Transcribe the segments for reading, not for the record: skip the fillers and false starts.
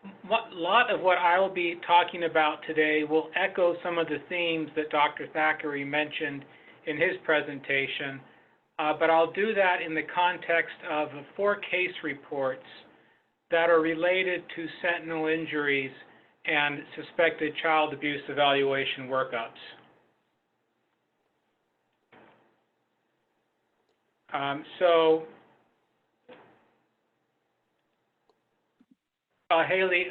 A lot of what I will be talking about today will echo some of the themes that Dr. Thackeray mentioned in his presentation, but I'll do that in the context of 4 case reports that are related to Sentinel injuries and suspected child abuse evaluation workups. Haley,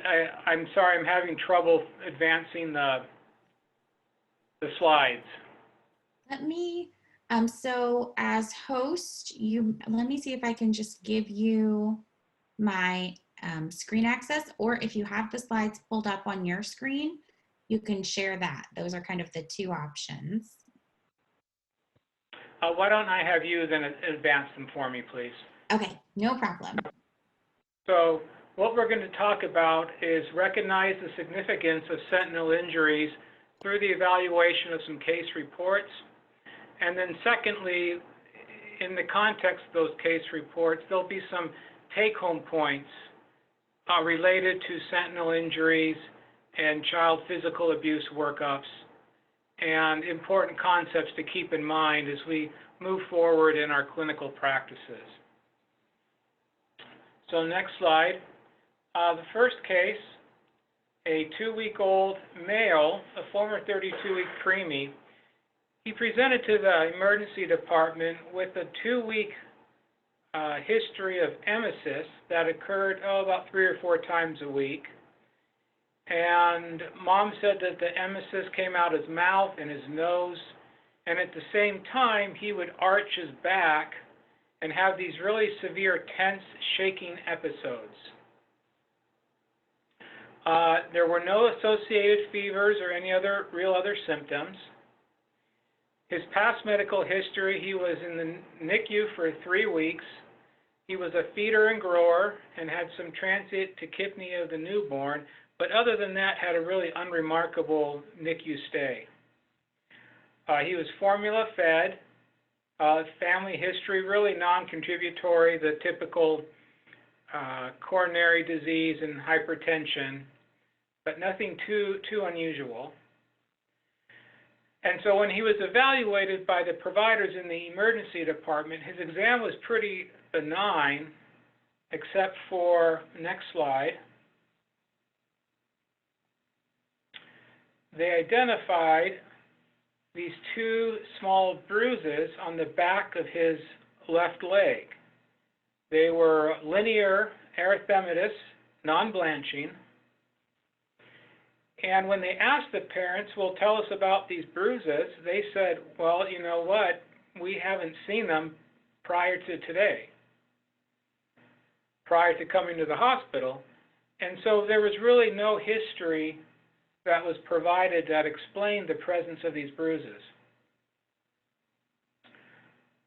I'm sorry, I'm having trouble advancing the slides. Let me, so as host, let me see if I can just give you my screen access, or if you have the slides pulled up on your screen, you can share that. Those are kind of the 2 options. Why don't I have you then advance them for me, please? Okay, no problem. So what we're going to talk about is recognize the significance of Sentinel injuries through the evaluation of some case reports. And then secondly, in the context of those case reports, there'll be some take-home points related to Sentinel injuries and child physical abuse workups, and important concepts to keep in mind as we move forward in our clinical practices. So next slide. The first case, a 2-week-old male, a former 32-week preemie, he presented to the emergency department with a 2-week history of emesis that occurred about 3 or 4 times a week. And mom said that the emesis came out his mouth and his nose, and at the same time he would arch his back and have these really severe tense shaking episodes. There were no associated fevers or any other other symptoms. His past medical history, he was in the NICU for 3 weeks. He was a feeder and grower and had some transient tachypnea of the newborn, but other than that, had a really unremarkable NICU stay. He was formula fed, family history, really non-contributory, the typical coronary disease and hypertension, but nothing too unusual. And so when he was evaluated by the providers in the emergency department, his exam was pretty benign, except for, next slide, they identified these 2 small bruises on the back of his left leg. They were linear erythematous, non-blanching. And when they asked the parents, well, tell us about these bruises, they said, well, you know what, we haven't seen them prior to today, prior to coming to the hospital. And so there was really no history that was provided that explained the presence of these bruises.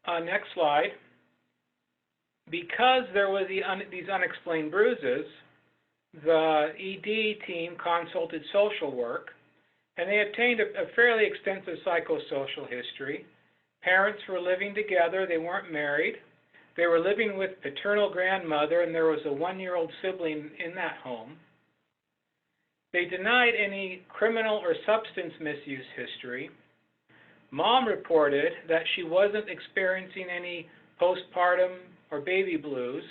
Next slide. Because there was these unexplained bruises, the ED team consulted social work, and they obtained a fairly extensive psychosocial history. Parents were living together. They weren't married. They were living with paternal grandmother, and there was a 1-year-old sibling in that home. They denied any criminal or substance misuse history. Mom reported that she wasn't experiencing any postpartum or baby blues,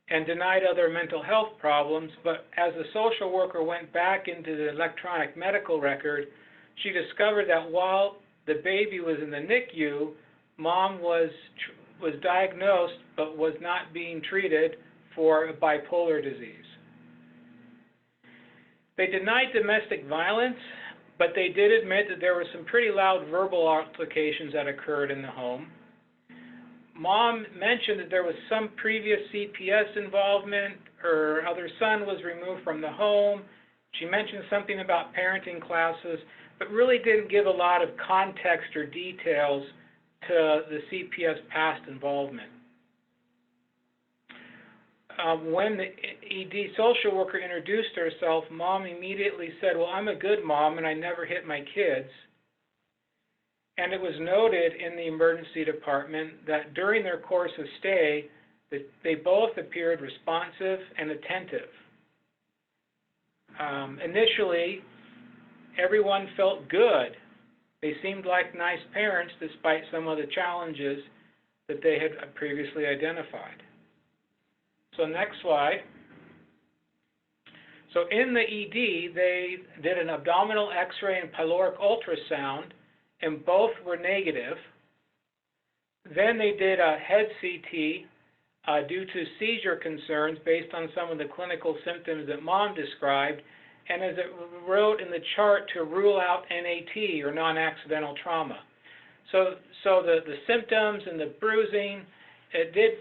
and denied other mental health problems, but as the social worker went back into the electronic medical record, she discovered that while the baby was in the NICU, mom was diagnosed but was not being treated for bipolar disease. They denied domestic violence, but they did admit that there were some pretty loud verbal altercations that occurred in the home. Mom mentioned that there was some previous CPS involvement. Her other son was removed from the home. She mentioned something about parenting classes, but really didn't give a lot of context or details to the CPS past involvement. When the ED social worker introduced herself, mom immediately said, well, I'm a good mom and I never hit my kids. And it was noted in the emergency department that during their course of stay, that they both appeared responsive and attentive. Initially, everyone felt good. They seemed like nice parents despite some of the challenges that they had previously identified. So next slide. So in the ED, they did an abdominal X-ray and pyloric ultrasound, and both were negative. Then they did a head CT due to seizure concerns based on some of the clinical symptoms that Mom described, and as it wrote in the chart, to rule out NAT, or non-accidental trauma. So the symptoms and the bruising, it did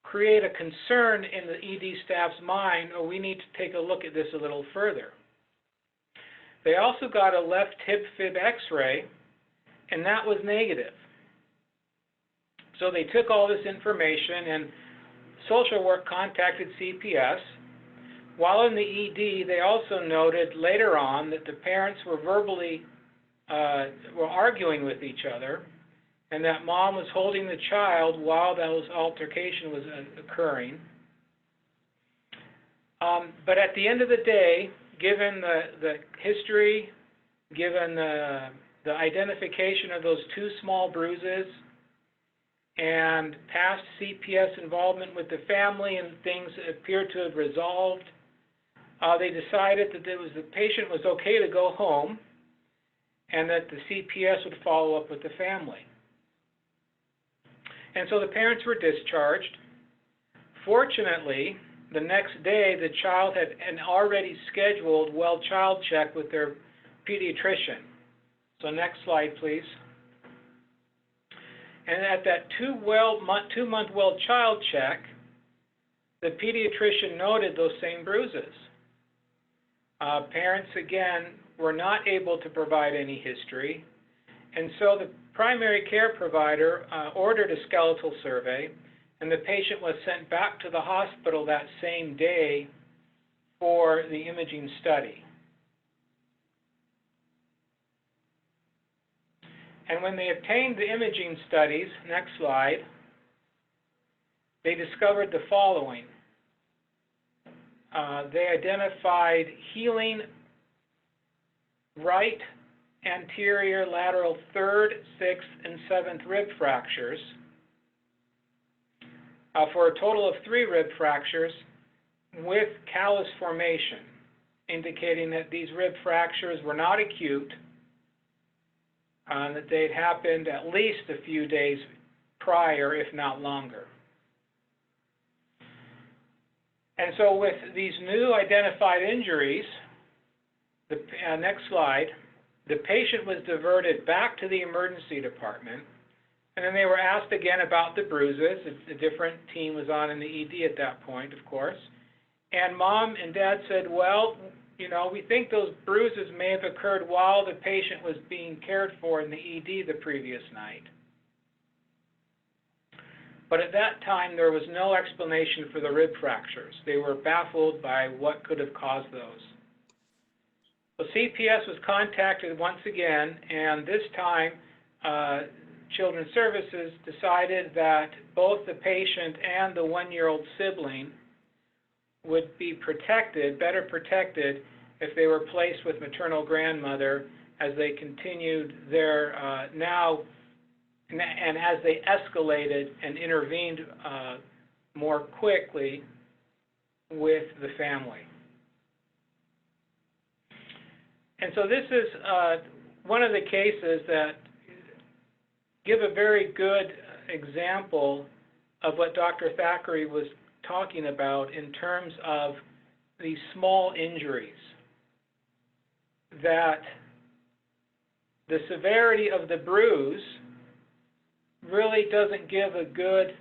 create a concern in the ED staff's mind, oh, we need to take a look at this a little further. They also got a left hip fib X-ray, and that was negative. So they took all this information, and social work contacted CPS. While in the ED, they also noted later on that the parents were were arguing with each other, and that Mom was holding the child while those altercation was occurring. But at the end of the day, given the history, given the identification of those 2 small bruises, and past CPS involvement with the family and things appeared to have resolved, they decided that the patient was okay to go home and that the CPS would follow up with the family. And so the parents were discharged. Fortunately, the next day, the child had an already scheduled well child check with their pediatrician. So next slide, please. And at that 2-month well child check, the pediatrician noted those same bruises. Parents, again, were not able to provide any history, and so the primary care provider ordered a skeletal survey, and the patient was sent back to the hospital that same day for the imaging study. And when they obtained the imaging studies, next slide, they discovered the following. They identified healing right anterior lateral 3rd, 6th, and 7th rib fractures for a total of 3 rib fractures with callus formation, indicating that these rib fractures were not acute, that they'd happened at least a few days prior, if not longer. And so with these new identified injuries, the next slide, the patient was diverted back to the emergency department, and then they were asked again about the bruises. A different team was on in the ED at that point, of course. And Mom and Dad said, well, you know, we think those bruises may have occurred while the patient was being cared for in the ED the previous night. But at that time, there was no explanation for the rib fractures. They were baffled by what could have caused those. So CPS was contacted once again, and this time, Children's Services decided that both the patient and the 1-year-old sibling would be protected, better protected, if they were placed with maternal grandmother as they continued their and as they escalated and intervened more quickly with the family. And so this is one of the cases that give a very good example of what Dr. Thackeray was talking about in terms of these small injuries, that the severity of the bruise really doesn't give a good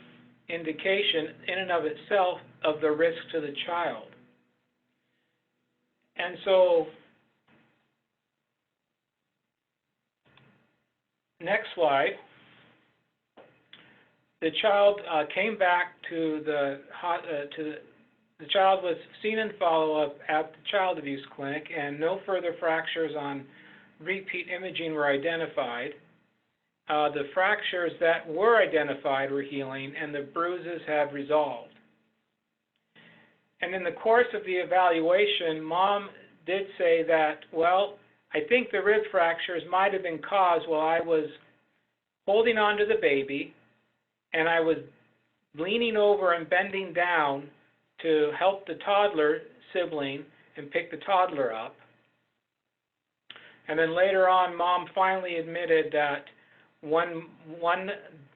indication in and of itself of the risk to the child. And so, next slide. The child came back to the child was seen in follow-up at the child abuse clinic, and no further fractures on repeat imaging were identified. The fractures that were identified were healing, and the bruises have resolved. And in the course of the evaluation, Mom did say that, well, I think the rib fractures might have been caused while I was holding on to the baby and I was leaning over and bending down to help the toddler sibling and pick the toddler up. And then later on, Mom finally admitted that one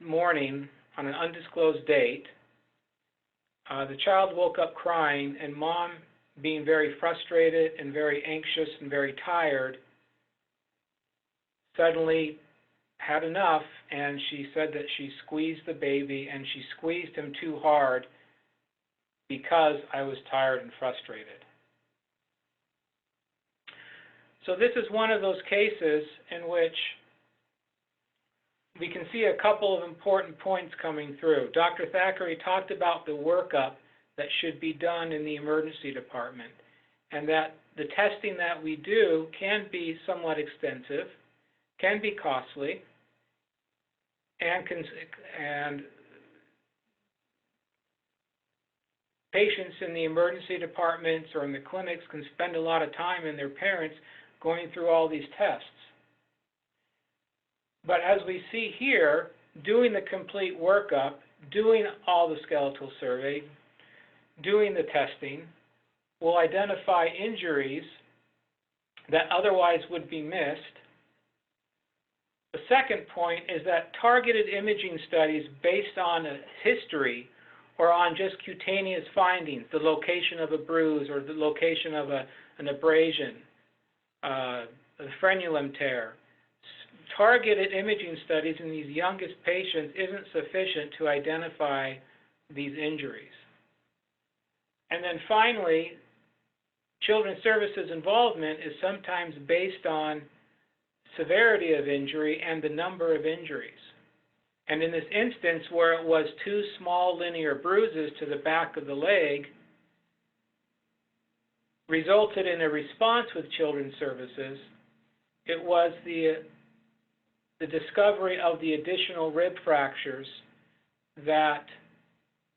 morning on an undisclosed date, the child woke up crying, and Mom, being very frustrated and very anxious and very tired, suddenly had enough, and she said that she squeezed the baby, and she squeezed him too hard because I was tired and frustrated. So this is one of those cases in which we can see a couple of important points coming through. Dr. Thackeray talked about the workup that should be done in the emergency department, and that the testing that we do can be somewhat extensive, can be costly, and patients in the emergency departments or in the clinics can spend a lot of time, and their parents, going through all these tests. But as we see here, doing the complete workup, doing all the skeletal survey, doing the testing, will identify injuries that otherwise would be missed. The second point is that targeted imaging studies based on a history or on just cutaneous findings, the location of a bruise or the location of an abrasion, a frenulum tear, targeted imaging studies in these youngest patients isn't sufficient to identify these injuries. And then finally, Children's Services involvement is sometimes based on severity of injury and the number of injuries. And in this instance, where it was 2 small linear bruises to the back of the leg, resulted in a response with Children's Services, it was the discovery of the additional rib fractures that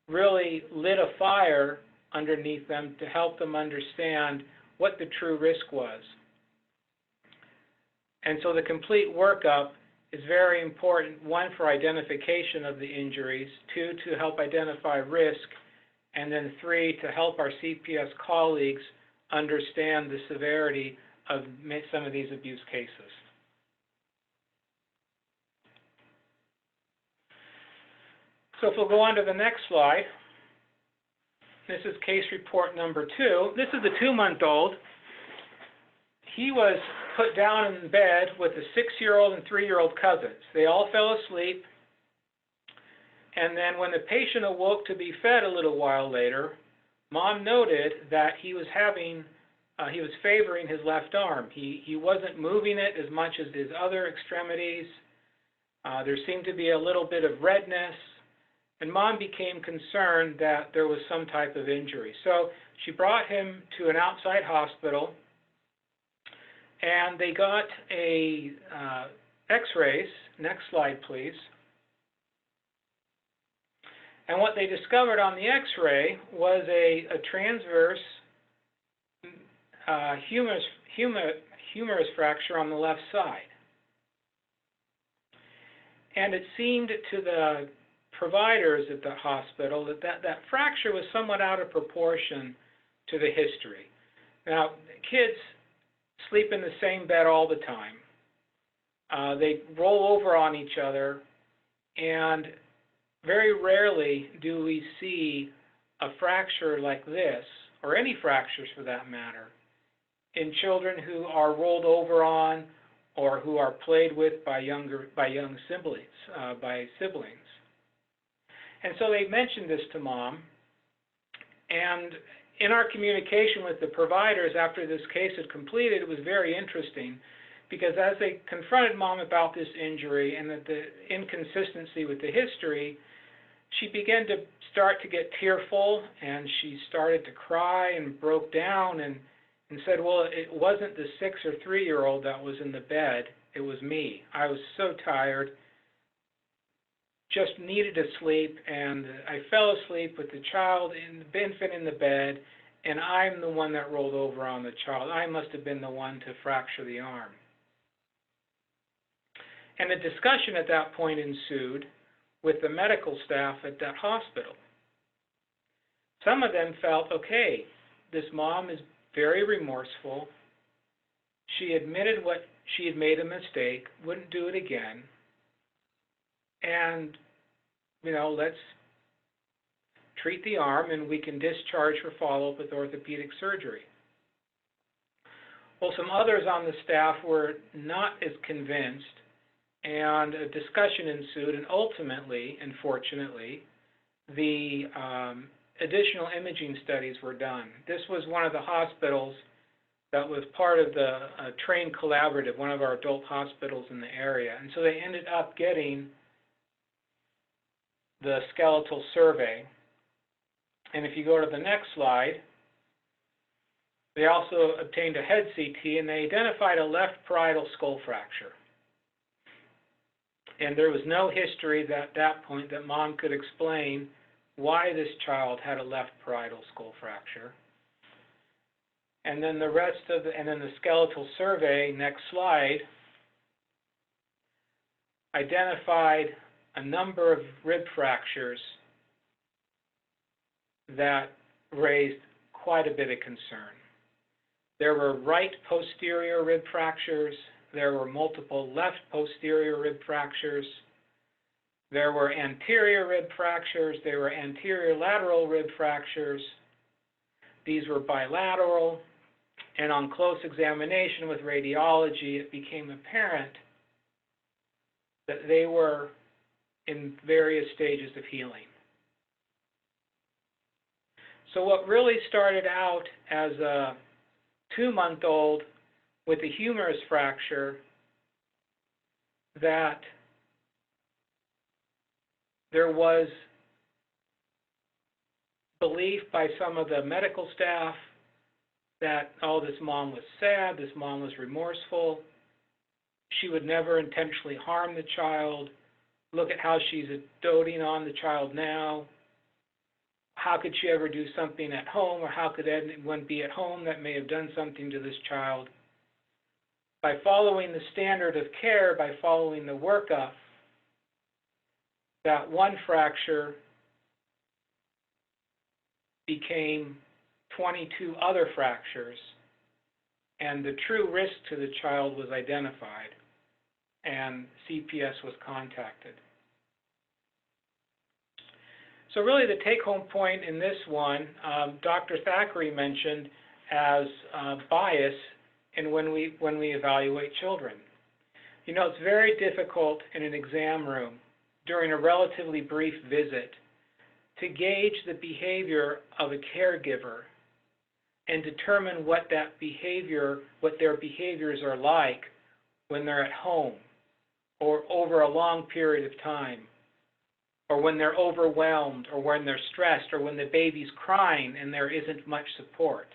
really lit a fire underneath them to help them understand what the true risk was. And so the complete workup is very important, 1, for identification of the injuries, 2, to help identify risk, and then 3, to help our CPS colleagues understand the severity of some of these abuse cases. So if we'll go on to the next slide, this is case report number 2. This is a 2-month-old. He was put down in bed with a 6-year-old and 3-year-old cousins. They all fell asleep, and then when the patient awoke to be fed a little while later, Mom noted that he was favoring his left arm. He wasn't moving it as much as his other extremities. There seemed to be a little bit of redness, and Mom became concerned that there was some type of injury. So she brought him to an outside hospital, and they got a x-rays. Next slide, please. And what they discovered on the x-ray was a transverse humerus fracture on the left side. And it seemed to the providers at the hospital that fracture was somewhat out of proportion to the history. Now, kids sleep in the same bed all the time. They roll over on each other, and very rarely do we see a fracture like this, or any fractures for that matter, in children who are rolled over on or who are played with by young siblings, And so they mentioned this to Mom, and in our communication with the providers after this case had completed, it was very interesting, because as they confronted Mom about this injury and that the inconsistency with the history, she began to start to get tearful, and she started to cry and broke down and said, well, it wasn't the 6 or 3-year-old that was in the bed, it was me. I was so tired, just needed to sleep, and I fell asleep with the infant in the bed, and I'm the one that rolled over on the child. I must have been the one to fracture the arm. And a discussion at that point ensued with the medical staff at that hospital. Some of them felt, okay, this mom is very remorseful. She admitted what she had made a mistake, wouldn't do it again. And, let's treat the arm and we can discharge for follow-up with orthopedic surgery. Well, some others on the staff were not as convinced, and a discussion ensued, and ultimately, and fortunately, the additional imaging studies were done. This was one of the hospitals that was part of the Train Collaborative, one of our adult hospitals in the area. And so they ended up getting the skeletal survey. And if you go to the next slide, they also obtained a head CT, and they identified a left parietal skull fracture. And there was no history at that point that mom could explain why this child had a left parietal skull fracture. And then the skeletal survey, next slide, identified a number of rib fractures that raised quite a bit of concern. There were right posterior rib fractures. There were multiple left posterior rib fractures. There were anterior rib fractures. There were anterior lateral rib fractures. These were bilateral. And on close examination with radiology, it became apparent that they were in various stages of healing. So what really started out as a 2-month-old with a humerus fracture, that there was belief by some of the medical staff that, oh, this mom was sad, this mom was remorseful, she would never intentionally harm the child, look at how she's doting on the child now, how could she ever do something at home, or how could anyone be at home that may have done something to this child? By following the standard of care, by following the workup, that one fracture became 22 other fractures, and the true risk to the child was identified, and CPS was contacted. So really the take-home point in this one, Dr. Thackeray mentioned as bias in when we evaluate children. It's very difficult in an exam room during a relatively brief visit to gauge the behavior of a caregiver and determine what their behaviors are like when they're at home or over a long period of time, or when they're overwhelmed, or when they're stressed, or when the baby's crying and there isn't much support.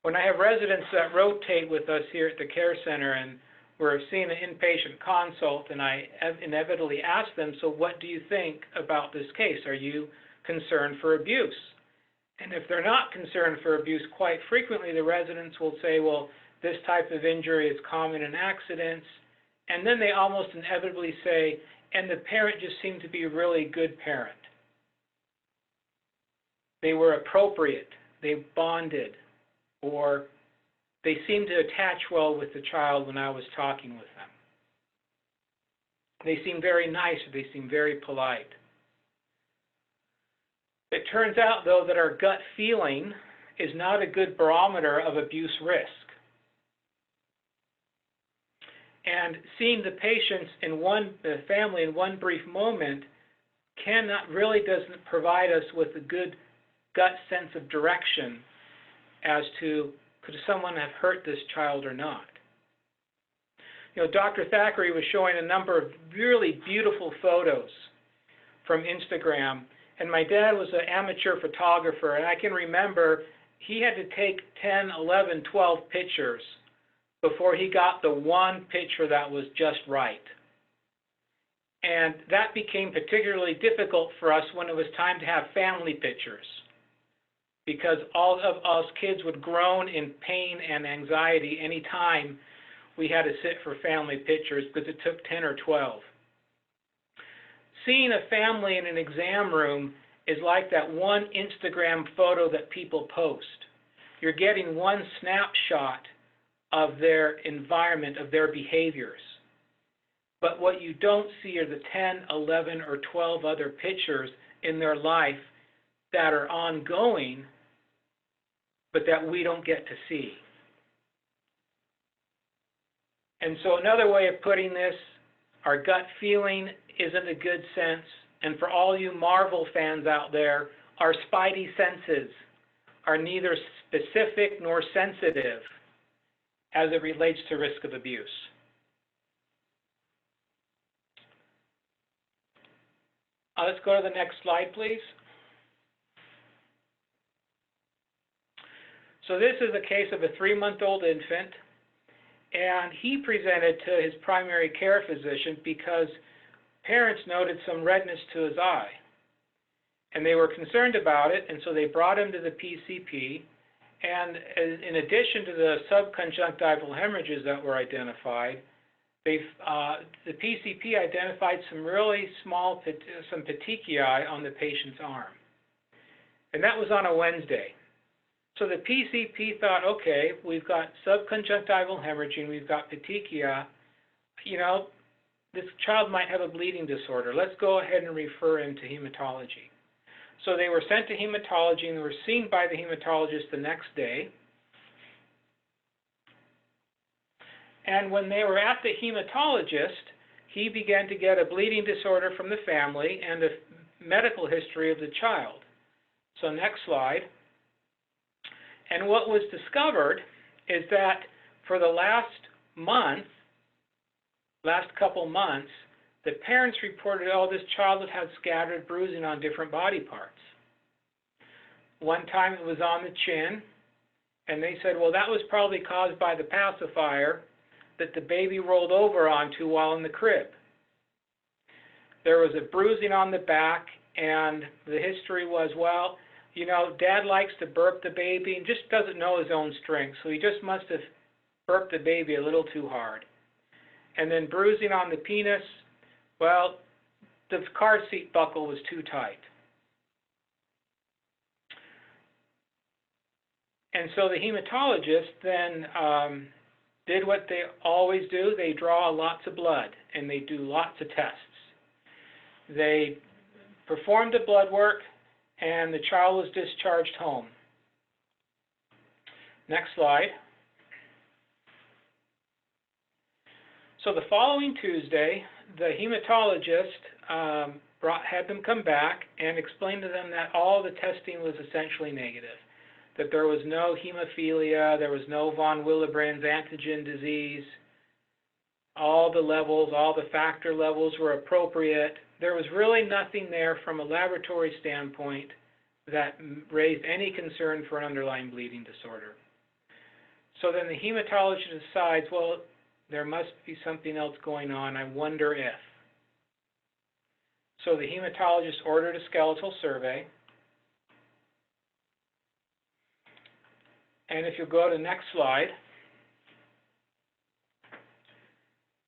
When I have residents that rotate with us here at the care center and we're seeing an inpatient consult, and I inevitably ask them, so what do you think about this case? Are you concerned for abuse? And if they're not concerned for abuse, quite frequently the residents will say, well, this type of injury is common in accidents. And then they almost inevitably say, and the parent just seemed to be a really good parent. They were appropriate, they bonded, or they seemed to attach well with the child when I was talking with them. They seemed very nice, or they seemed very polite. It turns out, though, that our gut feeling is not a good barometer of abuse risk. And seeing the patients in the family in one brief moment doesn't provide us with a good gut sense of direction as to could someone have hurt this child or not. Dr. Thackeray was showing a number of really beautiful photos from Instagram, and my dad was an amateur photographer, and I can remember he had to take 10, 11, 12 pictures before he got the one picture that was just right. And that became particularly difficult for us when it was time to have family pictures. because all of us kids would groan in pain and anxiety any time we had to sit for family pictures because it took 10 or 12. Seeing a family in an exam room is like that one Instagram photo that people post. You're getting one snapshot of their environment, of their behaviors. But what you don't see are the 10, 11, or 12 other pictures in their life that are ongoing, but that we don't get to see. And so another way of putting this, our gut feeling isn't a good sense. And for all you Marvel fans out there, our spidey senses are neither specific nor sensitive as it relates to risk of abuse. Let's go to the next slide, please. So this is a case of a 3-month-old infant, and he presented to his primary care physician because parents noted some redness to his eye. And they were concerned about it, and so they brought him to the PCP. And in addition to the subconjunctival hemorrhages that were identified, the PCP identified some really small, some petechiae on the patient's arm. And that was on a Wednesday. So the PCP thought, okay, we've got subconjunctival hemorrhaging, we've got petechiae, you know, this child might have a bleeding disorder. Let's go ahead and refer him to hematology. So they were sent to hematology and were seen by the hematologist the next day. And when they were at the hematologist, he began to get a bleeding disorder from the family and a medical history of the child. So next slide. And what was discovered is that for the last couple months, the parents reported, oh, this child had scattered bruising on different body parts. One time it was on the chin, and they said, well, that was probably caused by the pacifier that the baby rolled over onto while in the crib. There was a bruising on the back, and the history was, well, you know, Dad likes to burp the baby and just doesn't know his own strength, so he just must have burped the baby a little too hard. And then bruising on the penis, well, the car seat buckle was too tight. And so the hematologist then did what they always do. They draw lots of blood, and they do lots of tests. They performed the blood work, and the child was discharged home. Next slide. So the following Tuesday, the hematologist had them come back and explained to them that all the testing was essentially negative, that there was no hemophilia, there was no von Willebrand's antigen disease, all the levels, all the factor levels were appropriate. There was really nothing there from a laboratory standpoint that raised any concern for an underlying bleeding disorder. So then the hematologist decides, well, there must be something else going on. I wonder if. So the hematologist ordered a skeletal survey. And if you go to the next slide,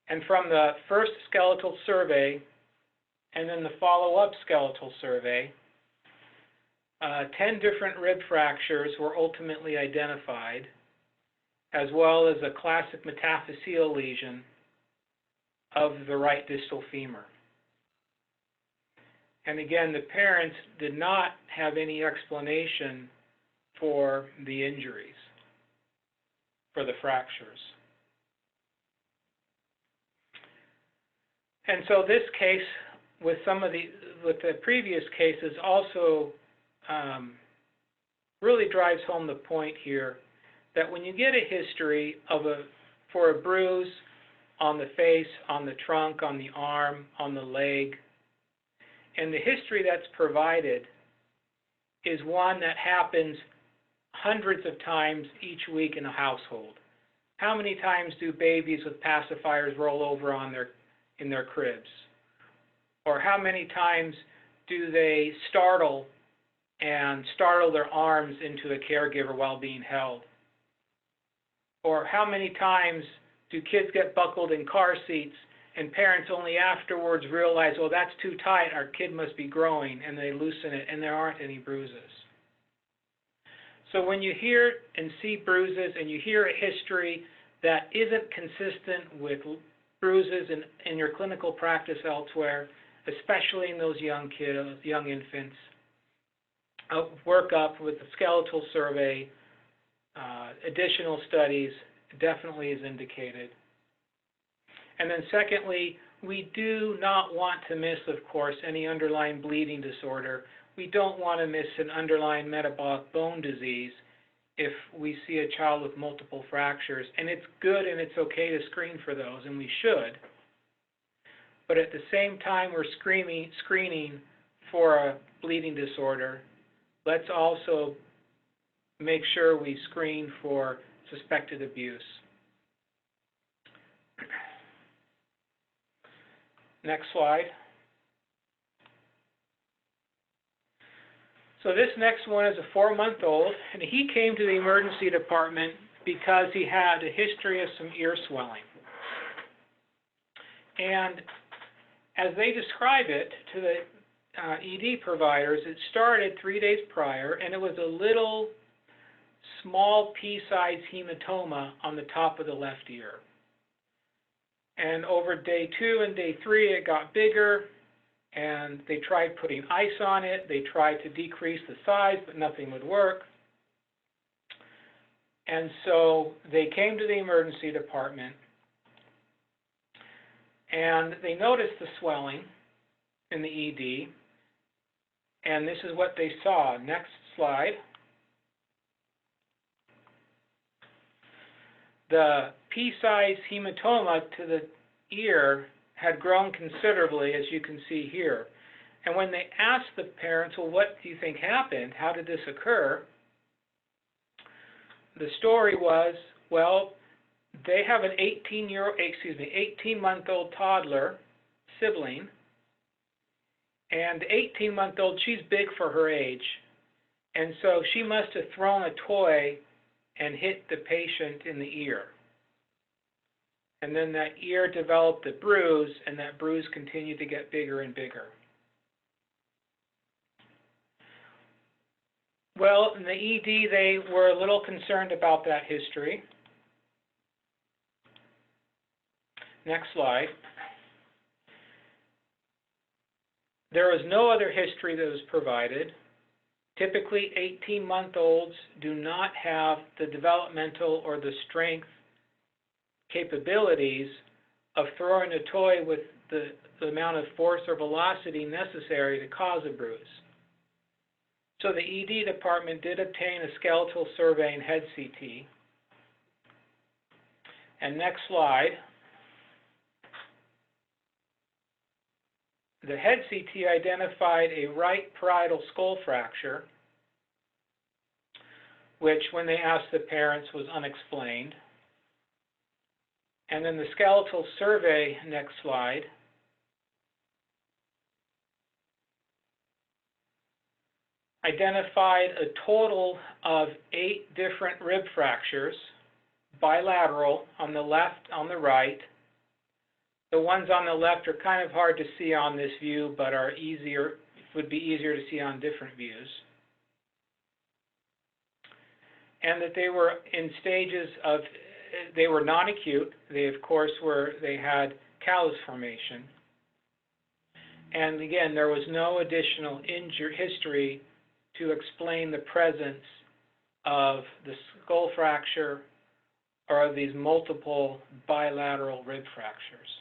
and from the first skeletal survey and then the follow-up skeletal survey, 10 different rib fractures were ultimately identified, as well as a classic metaphyseal lesion of the right distal femur. And again, the parents did not have any explanation for the injuries, for the fractures. And so this case, with the previous cases, also really drives home the point here that when you get a history for a bruise on the face, on the trunk, on the arm, on the leg, and the history that's provided is one that happens hundreds of times each week in a household. How many times do babies with pacifiers roll over in their cribs? Or how many times do they startle and startle their arms into a caregiver while being held? Or how many times do kids get buckled in car seats and parents only afterwards realize, oh, that's too tight, our kid must be growing, and they loosen it and there aren't any bruises? So when you hear and see bruises and you hear a history that isn't consistent with bruises in your clinical practice elsewhere, especially in those young kids, young infants, work up with the skeletal survey, additional studies definitely is indicated. And then secondly, we do not want to miss, of course, any underlying bleeding disorder. We don't want to miss an underlying metabolic bone disease if we see a child with multiple fractures. And it's good and it's okay to screen for those, and we should. But at the same time we're screening for a bleeding disorder, let's also make sure we screen for suspected abuse. Next slide. So this next one is a 4-month-old, and he came to the emergency department because he had a history of some ear swelling. And as they describe it to the ED providers, it started 3 days prior, and it was a little small pea-sized hematoma on the top of the left ear. And over day 2 and day 3, it got bigger, and they tried putting ice on it. They tried to decrease the size, but nothing would work. And so they came to the emergency department, and they noticed the swelling in the ED, and this is what they saw. Next slide. The pea-sized hematoma to the ear had grown considerably, as you can see here. And when they asked the parents, well, what do you think happened? How did this occur? The story was, well, they have an 18-month-old toddler sibling, and the 18-month-old, she's big for her age, and so she must have thrown a toy and hit the patient in the ear. And then that ear developed a bruise, and that bruise continued to get bigger and bigger. Well, in the ED, they were a little concerned about that history. Next slide. There was no other history that was provided. Typically, 18-month-olds do not have the developmental or the strength capabilities of throwing a toy with the amount of force or velocity necessary to cause a bruise. So the ED department did obtain a skeletal survey and head CT. And next slide. The head CT identified a right parietal skull fracture, which, when they asked the parents, was unexplained. And then the skeletal survey, next slide, identified a total of 8 different rib fractures, bilateral on the left, on the right. The ones on the left are kind of hard to see on this view, but would be easier to see on different views. And that they were in stages of, they were non-acute. They, of course, they had callus formation. And again, there was no additional history to explain the presence of the skull fracture or of these multiple bilateral rib fractures.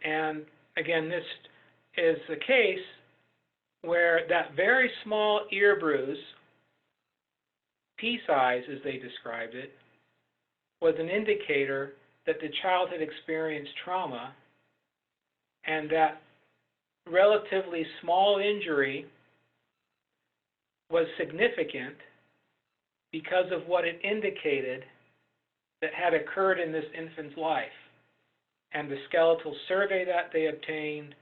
And again, this is a case where that very small ear bruise, pea size as they described it, was an indicator that the child had experienced trauma, and that relatively small injury was significant because of what it indicated that had occurred in this infant's life. And the skeletal survey that they obtained,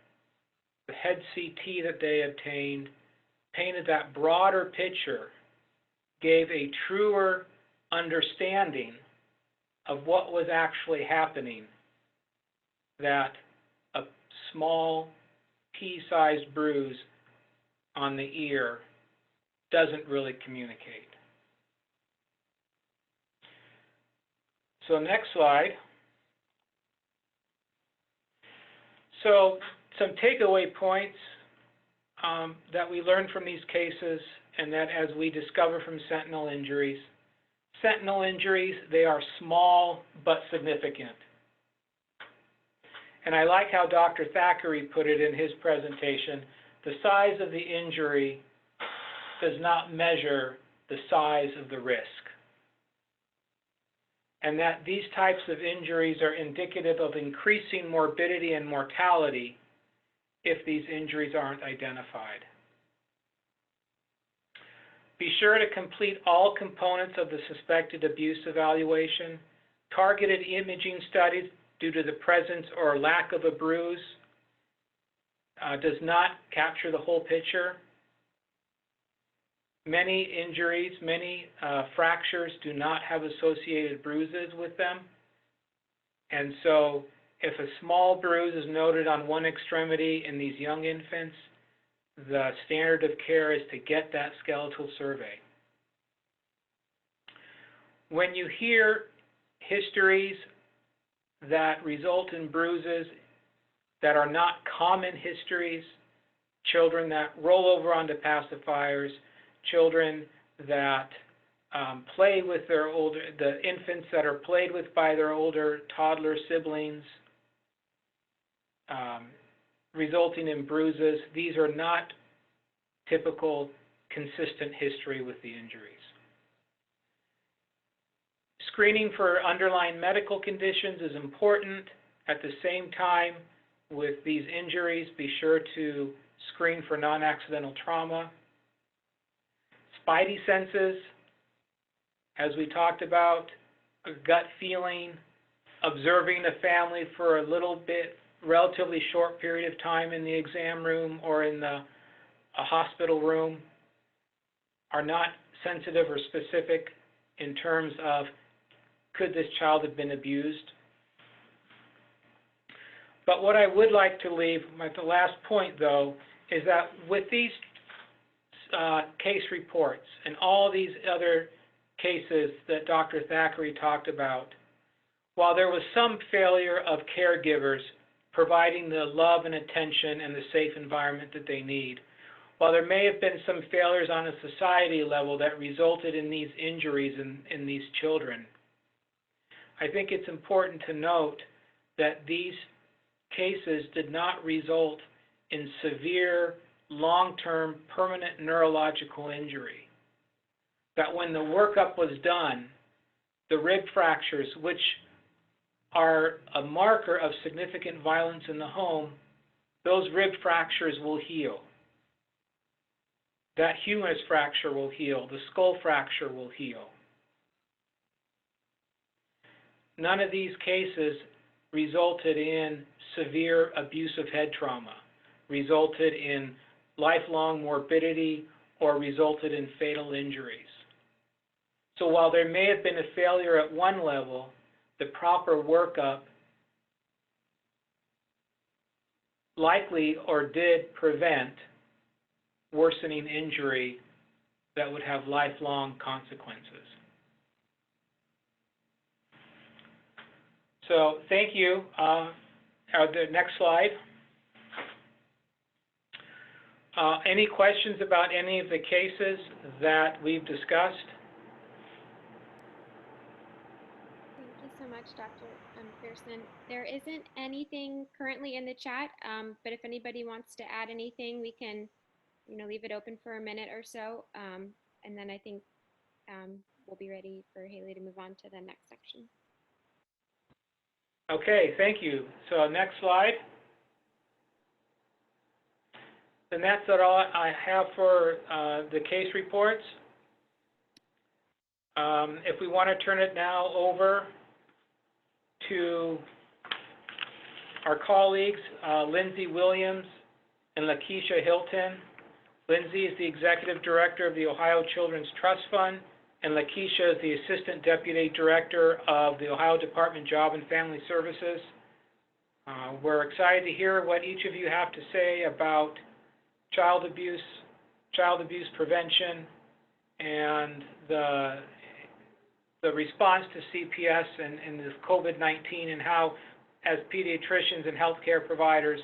the head CT that they obtained, painted that broader picture, gave a truer understanding of what was actually happening, that a small pea-sized bruise on the ear doesn't really communicate. So next slide. So some takeaway points that we learned from these cases, and that as we discover from sentinel injuries. Sentinel injuries, they are small but significant. And I like how Dr. Thackeray put it in his presentation. The size of the injury does not measure the size of the risk. And that these types of injuries are indicative of increasing morbidity and mortality if these injuries aren't identified. Be sure to complete all components of the suspected abuse evaluation. Targeted imaging studies due to the presence or lack of a bruise does not capture the whole picture. Many injuries, many fractures do not have associated bruises with them. And so if a small bruise is noted on one extremity in these young infants, the standard of care is to get that skeletal survey. When you hear histories that result in bruises that are not common histories, children that roll over onto pacifiers, children that play with their the infants that are played with by their older toddler siblings, resulting in bruises, these are not typical, consistent history with the injuries. Screening for underlying medical conditions is important. At the same time, with these injuries, be sure to screen for non-accidental trauma. Spidey senses, as we talked about, a gut feeling, observing a family for a little bit, relatively short period of time in the exam room or in a hospital room, are not sensitive or specific in terms of could this child have been abused. But what I would like to leave, the last point though, is that with these case reports and all these other cases that Dr. Thackeray talked about, while there was some failure of caregivers providing the love and attention and the safe environment that they need, while there may have been some failures on a society level that resulted in these injuries in these children, I think it's important to note that these cases did not result in severe, long-term, permanent neurological injury. That when the workup was done, the rib fractures, which are a marker of significant violence in the home, those rib fractures will heal. That humerus fracture will heal. The skull fracture will heal. None of these cases resulted in severe abusive head trauma, resulted in lifelong morbidity, or resulted in fatal injuries. So while there may have been a failure at one level, the proper workup likely or did prevent worsening injury that would have lifelong consequences. So thank you. The next slide. Any questions about any of the cases that we've discussed? Thank you so much, Dr. Pearson. There isn't anything currently in the chat, but if anybody wants to add anything, we can, leave it open for a minute or so, and then I think we'll be ready for Haley to move on to the next section. Okay, thank you. So next slide. And that's all I have for the case reports. If we want to turn it now over to our colleagues, Lindsay Williams and Lakeisha Hilton. Lindsay is the Executive Director of the Ohio Children's Trust Fund, and Lakeisha is the Assistant Deputy Director of the Ohio Department of Job and Family Services. We're excited to hear what each of you have to say about child abuse prevention, and the response to CPS and this COVID-19, and how, as pediatricians and healthcare providers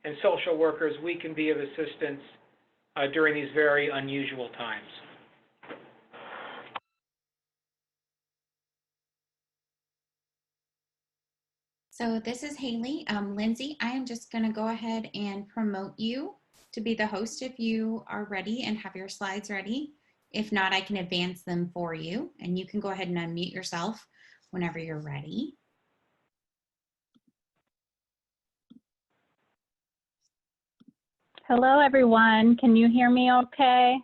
and social workers, we can be of assistance during these very unusual times. So this is Haley. Lindsay, I am just going to go ahead and promote you to be the host if you are ready and have your slides ready. If not, I can advance them for you, and you can go ahead and unmute yourself whenever you're ready. Hello, everyone. Can you hear me okay?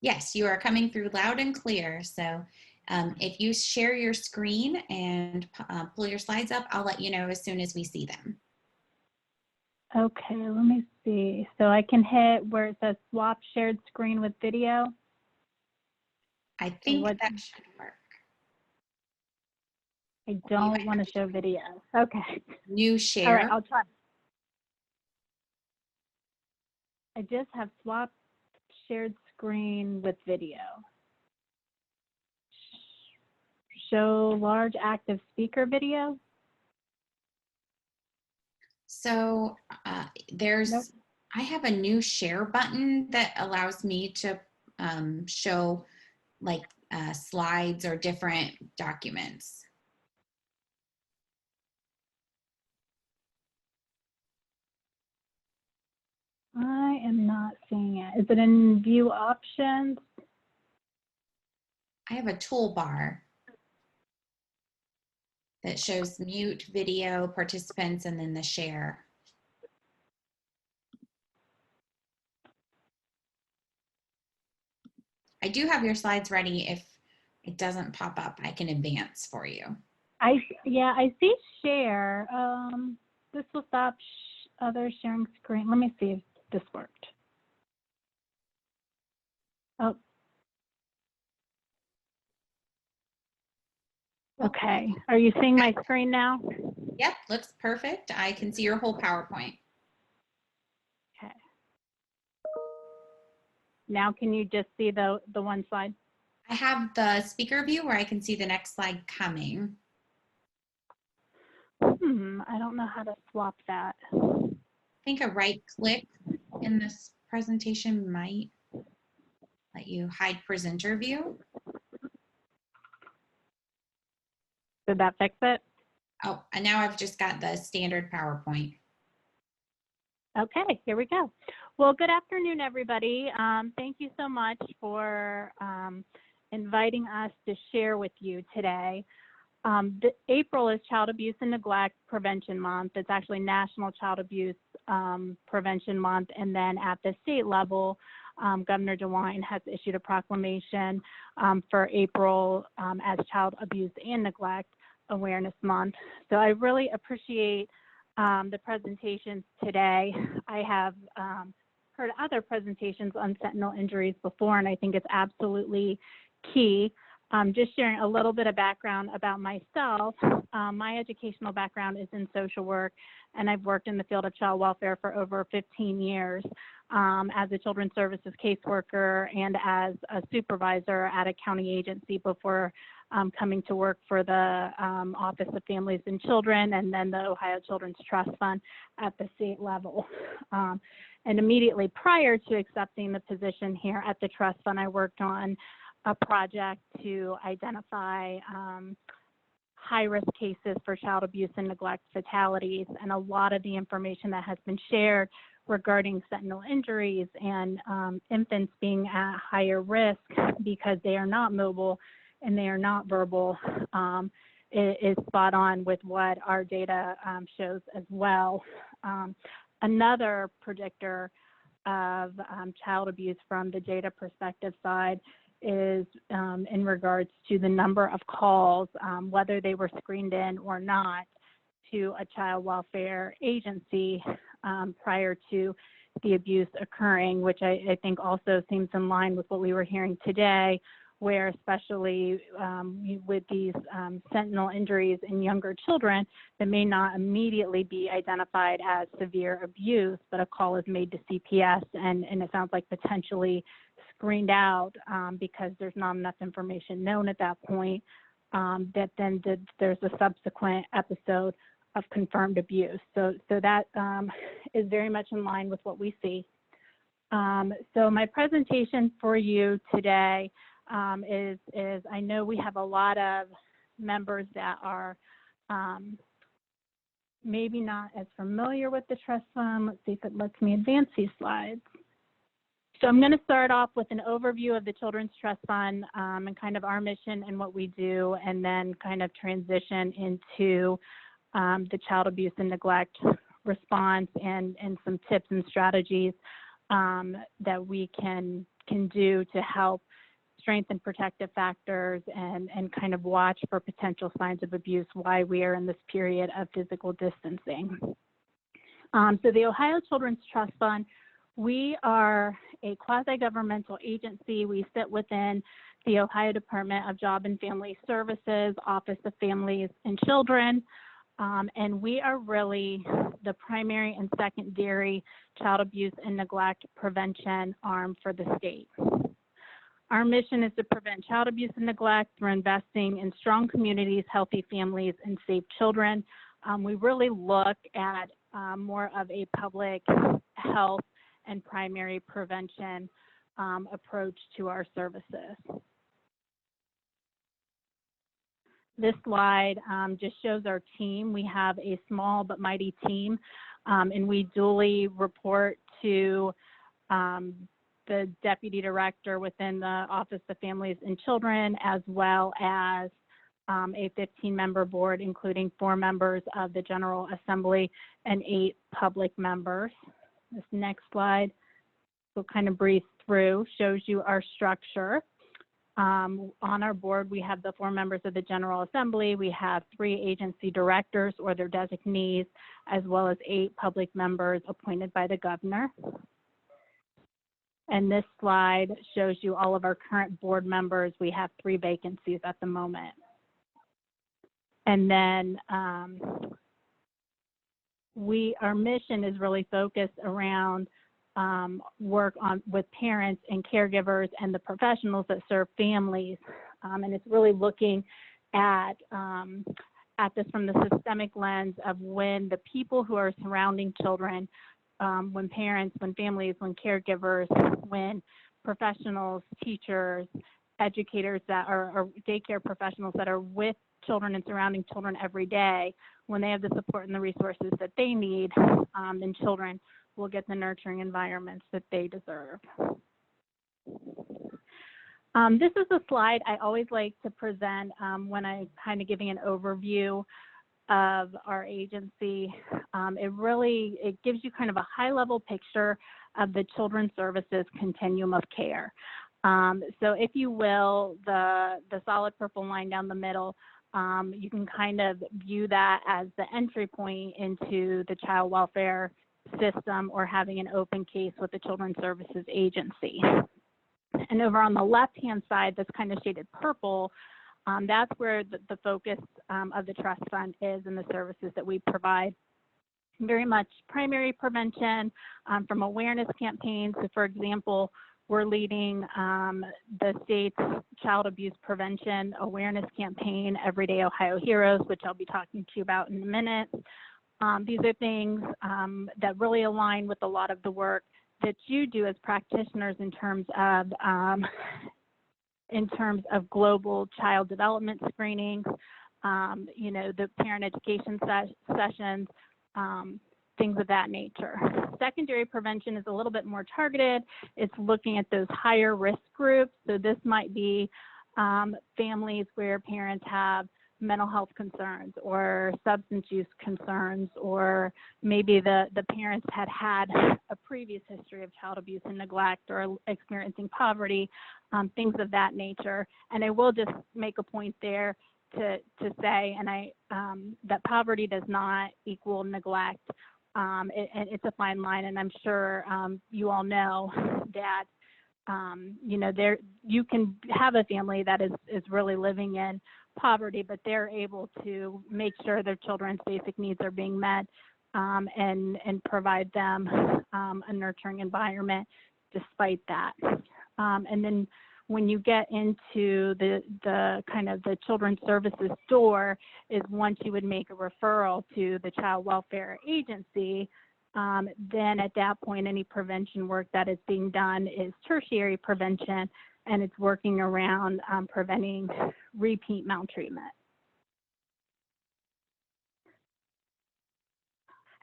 Yes, you are coming through loud and clear. So if you share your screen and pull your slides up, I'll let you know as soon as we see them. Okay, let me see. So I can hit where it says swap shared screen with video. I think that should work. I don't want to show video. Okay. New share. All right, I'll try. I just have swap shared screen with video. Show large active speaker video. So there's, Nope. I have a new share button that allows me to show like slides or different documents. I am not seeing it. Is it in view options? I have a toolbar that shows mute video, participants, and then the share. I do have your slides ready. If it doesn't pop up, I can advance for you. I see share. This will stop other sharing screen. Let me see if this worked. Oh. Okay. Are you seeing my screen now? Yep, looks perfect. I can see your whole PowerPoint. Okay. Now can you just see the one slide? I have the speaker view where I can see the next slide coming. I don't know how to swap that. I think a right click in this presentation might let you hide presenter view. Did that fix it? Oh, and now I've just got the standard PowerPoint. Okay, here we go. Well, good afternoon, everybody. Thank you so much for inviting us to share with you today. April is Child Abuse and Neglect Prevention Month. It's actually National Child Abuse Prevention Month. And then at the state level, Governor DeWine has issued a proclamation for April as Child Abuse and Neglect Awareness Month. So I really appreciate the presentations today. I have heard other presentations on Sentinel injuries before, and I think it's absolutely key. Just sharing a little bit of background about myself. My educational background is in social work, and I've worked in the field of child welfare for over 15 years as a children's services caseworker and as a supervisor at a county agency before coming to work for the Office of Families and Children and then the Ohio Children's Trust Fund at the state level. And immediately prior to accepting the position here at the Trust Fund, I worked on a project to identify high-risk cases for child abuse and neglect fatalities, and a lot of the information that has been shared regarding sentinel injuries and infants being at higher risk because they are not mobile and they are not verbal is spot on with what our data shows as well. Another predictor of child abuse from the data perspective side is in regards to the number of calls, whether they were screened in or not, to a child welfare agency prior to the abuse occurring, which I think also seems in line with what we were hearing today, where especially with these sentinel injuries in younger children that may not immediately be identified as severe abuse, but a call is made to CPS and it sounds like potentially screened out because there's not enough information known at that point, that then there's a subsequent episode of confirmed abuse. So that is very much in line with what we see. So my presentation for you today is I know we have a lot of members that are maybe not as familiar with the trust fund. Let's see if it lets me advance these slides. So I'm going to start off with an overview of the Children's Trust Fund and kind of our mission and what we do, and then kind of transition into the child abuse and neglect response and some tips and strategies that we can do to help strengthen protective factors and kind of watch for potential signs of abuse while we are in this period of physical distancing. So the Ohio Children's Trust Fund, we are a quasi-governmental agency. We sit within the Ohio Department of Job and Family Services, Office of Families and Children, and we are really the primary and secondary child abuse and neglect prevention arm for the state. Our mission is to prevent child abuse and neglect through investing in strong communities, healthy families, and safe children. We really look at more of a public health and primary prevention approach to our services. This slide just shows our team. We have a small but mighty team, and we duly report to the Deputy Director within the Office of Families and Children, as well as a 15-member board, including 4 members of the General Assembly and 8 public members. This next slide will kind of breeze through, shows you our structure. On our board, we have the 4 members of the General Assembly. We have 3 agency directors or their designees, as well as 8 public members appointed by the governor. And this slide shows you all of our current board members. We have 3 vacancies at the moment. And then our mission is really focused around work with parents and caregivers and the professionals that serve families. And it's really looking at this from the systemic lens of when the people who are surrounding children, when parents, when families, when caregivers, when professionals, teachers, educators that are daycare professionals that are with children and surrounding children every day, when they have the support and the resources that they need, then children will get the nurturing environments that they deserve. This is a slide I always like to present when I'm kind of giving an overview of our agency. It gives you kind of a high-level picture of the children's services continuum of care. So if you will, the solid purple line down the middle, you can kind of view that as the entry point into the child welfare system or having an open case with the Children's Services Agency. And over on the left-hand side, that's kind of shaded purple, that's where the focus of the trust fund is and the services that we provide. Very much primary prevention from awareness campaigns. So for example, we're leading the state's child abuse prevention awareness campaign, Everyday Ohio Heroes, which I'll be talking to you about in a minute. These are things that really align with a lot of the work that you do as practitioners in terms of global child development screenings, the parent education sessions, things of that nature. Secondary prevention is a little bit more targeted. It's looking at those higher risk groups. So this might be families where parents have mental health concerns or substance use concerns, or maybe the parents had a previous history of child abuse and neglect or experiencing poverty, things of that nature. And I will just make a point there to say, that poverty does not equal neglect and it's a fine line, and I'm sure you all know that there you can have a family that is really living in poverty, but they're able to make sure their children's basic needs are being met, and provide them a nurturing environment despite that. And then when you get into the kind of the children's services door is once you would make a referral to the child welfare agency, then at that point, any prevention work that is being done is tertiary prevention, and it's working around preventing repeat maltreatment.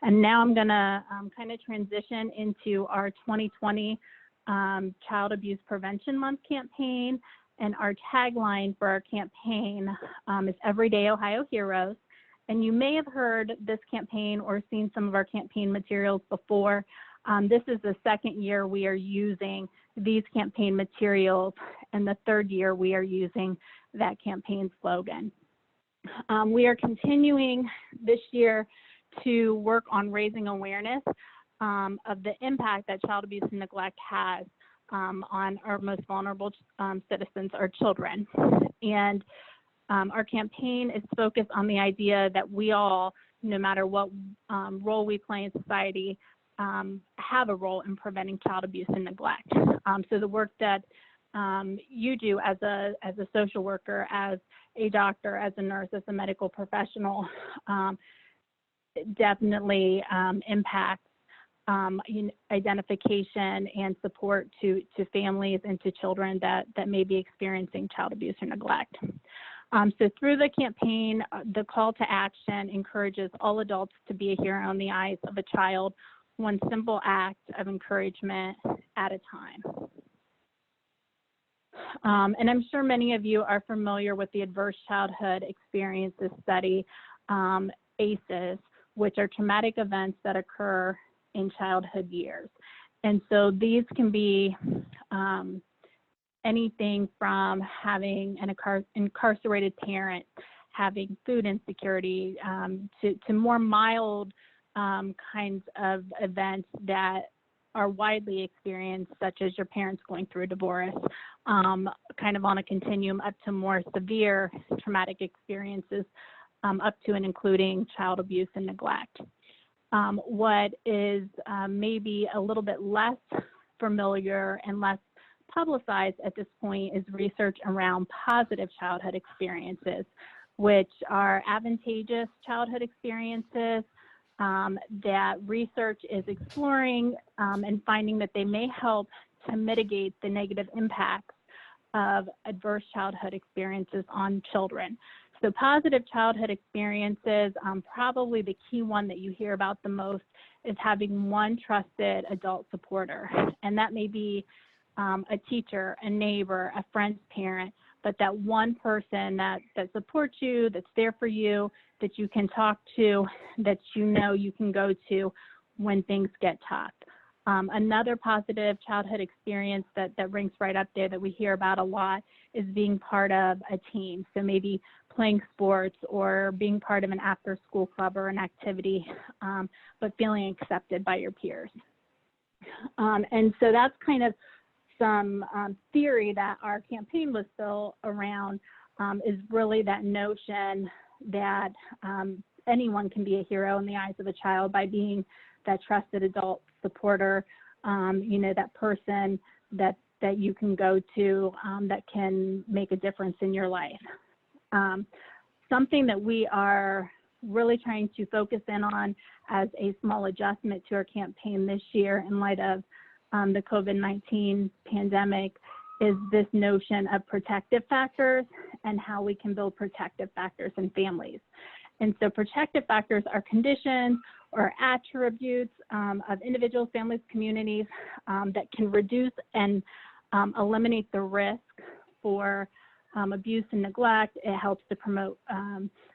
And now I'm gonna kind of transition into our 2020 Child Abuse Prevention Month campaign. And our tagline for our campaign is Everyday Ohio Heroes. And you may have heard this campaign or seen some of our campaign materials before. This is the second year we are using these campaign materials, and the third year we are using that campaign slogan. We are continuing this year to work on raising awareness of the impact that child abuse and neglect has on our most vulnerable citizens, our children. And our campaign is focused on the idea that we all, no matter what role we play in society, have a role in preventing child abuse and neglect. So the work that you do as a social worker, as a doctor, as a nurse, as a medical professional, definitely impacts identification and support to families and to children that may be experiencing child abuse or neglect. So through the campaign, the call to action encourages all adults to be a hero in the eyes of a child, one simple act of encouragement at a time. And I'm sure many of you are familiar with the Adverse Childhood Experiences Study, ACEs, which are traumatic events that occur in childhood years. And so these can be anything from having an incarcerated parent, having food insecurity, to more mild kinds of events that are widely experienced, such as your parents going through a divorce, kind of on a continuum up to more severe traumatic experiences, up to and including child abuse and neglect. What is maybe a little bit less familiar and less publicized at this point is research around positive childhood experiences, which are advantageous childhood experiences that research is exploring and finding that they may help to mitigate the negative impacts of adverse childhood experiences on children. So positive childhood experiences, probably the key one that you hear about the most is having one trusted adult supporter. And that may be a teacher, a neighbor, a friend's parent, but that one person that supports you, that's there for you, that you can talk to, that you know you can go to when things get tough. Another positive childhood experience that rings right up there that we hear about a lot is being part of a team. So maybe playing sports or being part of an after-school club or an activity, but feeling accepted by your peers. And so that's kind of some theory that our campaign was built around, is really that notion that anyone can be a hero in the eyes of a child by being that trusted adult supporter, that person that you can go to that can make a difference in your life. Something that we are really trying to focus in on as a small adjustment to our campaign this year in light of the COVID-19 pandemic is this notion of protective factors and how we can build protective factors in families. And so protective factors are conditions or attributes of individuals, families, communities that can reduce and eliminate the risk for abuse and neglect. It helps to promote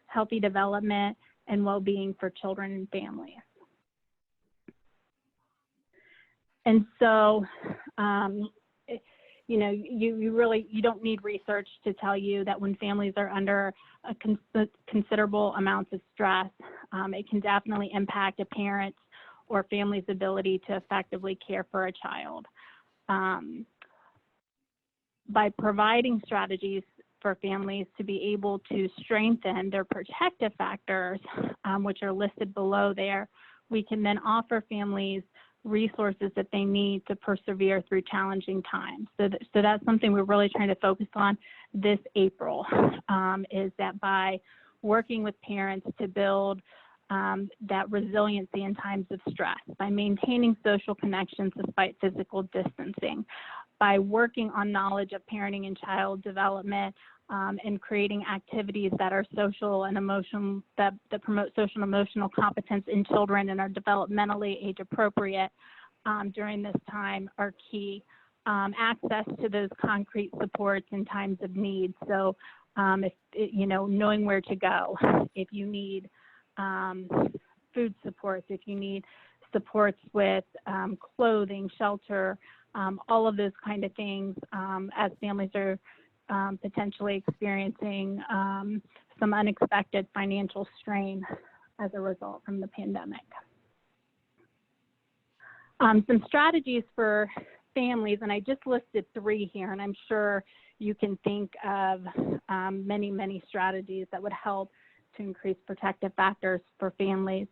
healthy development and well-being for children and families. And so, you don't need research to tell you that when families are under a considerable amounts of stress, it can definitely impact a parent's or family's ability to effectively care for a child. By providing strategies for families to be able to strengthen their protective factors, which are listed below there, we can then offer families resources that they need to persevere through challenging times. So that's something we're really trying to focus on this April, is that by working with parents to build that resiliency in times of stress, by maintaining social connections despite physical distancing, by working on knowledge of parenting and child development, and creating activities that are social and emotional, that promote social and emotional competence in children and are developmentally age appropriate during this time are key. Access to those concrete supports in times of need. So, knowing where to go, if you need food supports, if you need supports with clothing, shelter, all of those kind of things, as families are potentially experiencing some unexpected financial strain as a result from the pandemic. Some strategies for families, and I just listed 3 here, and I'm sure you can think of many, many strategies that would help to increase protective factors for families.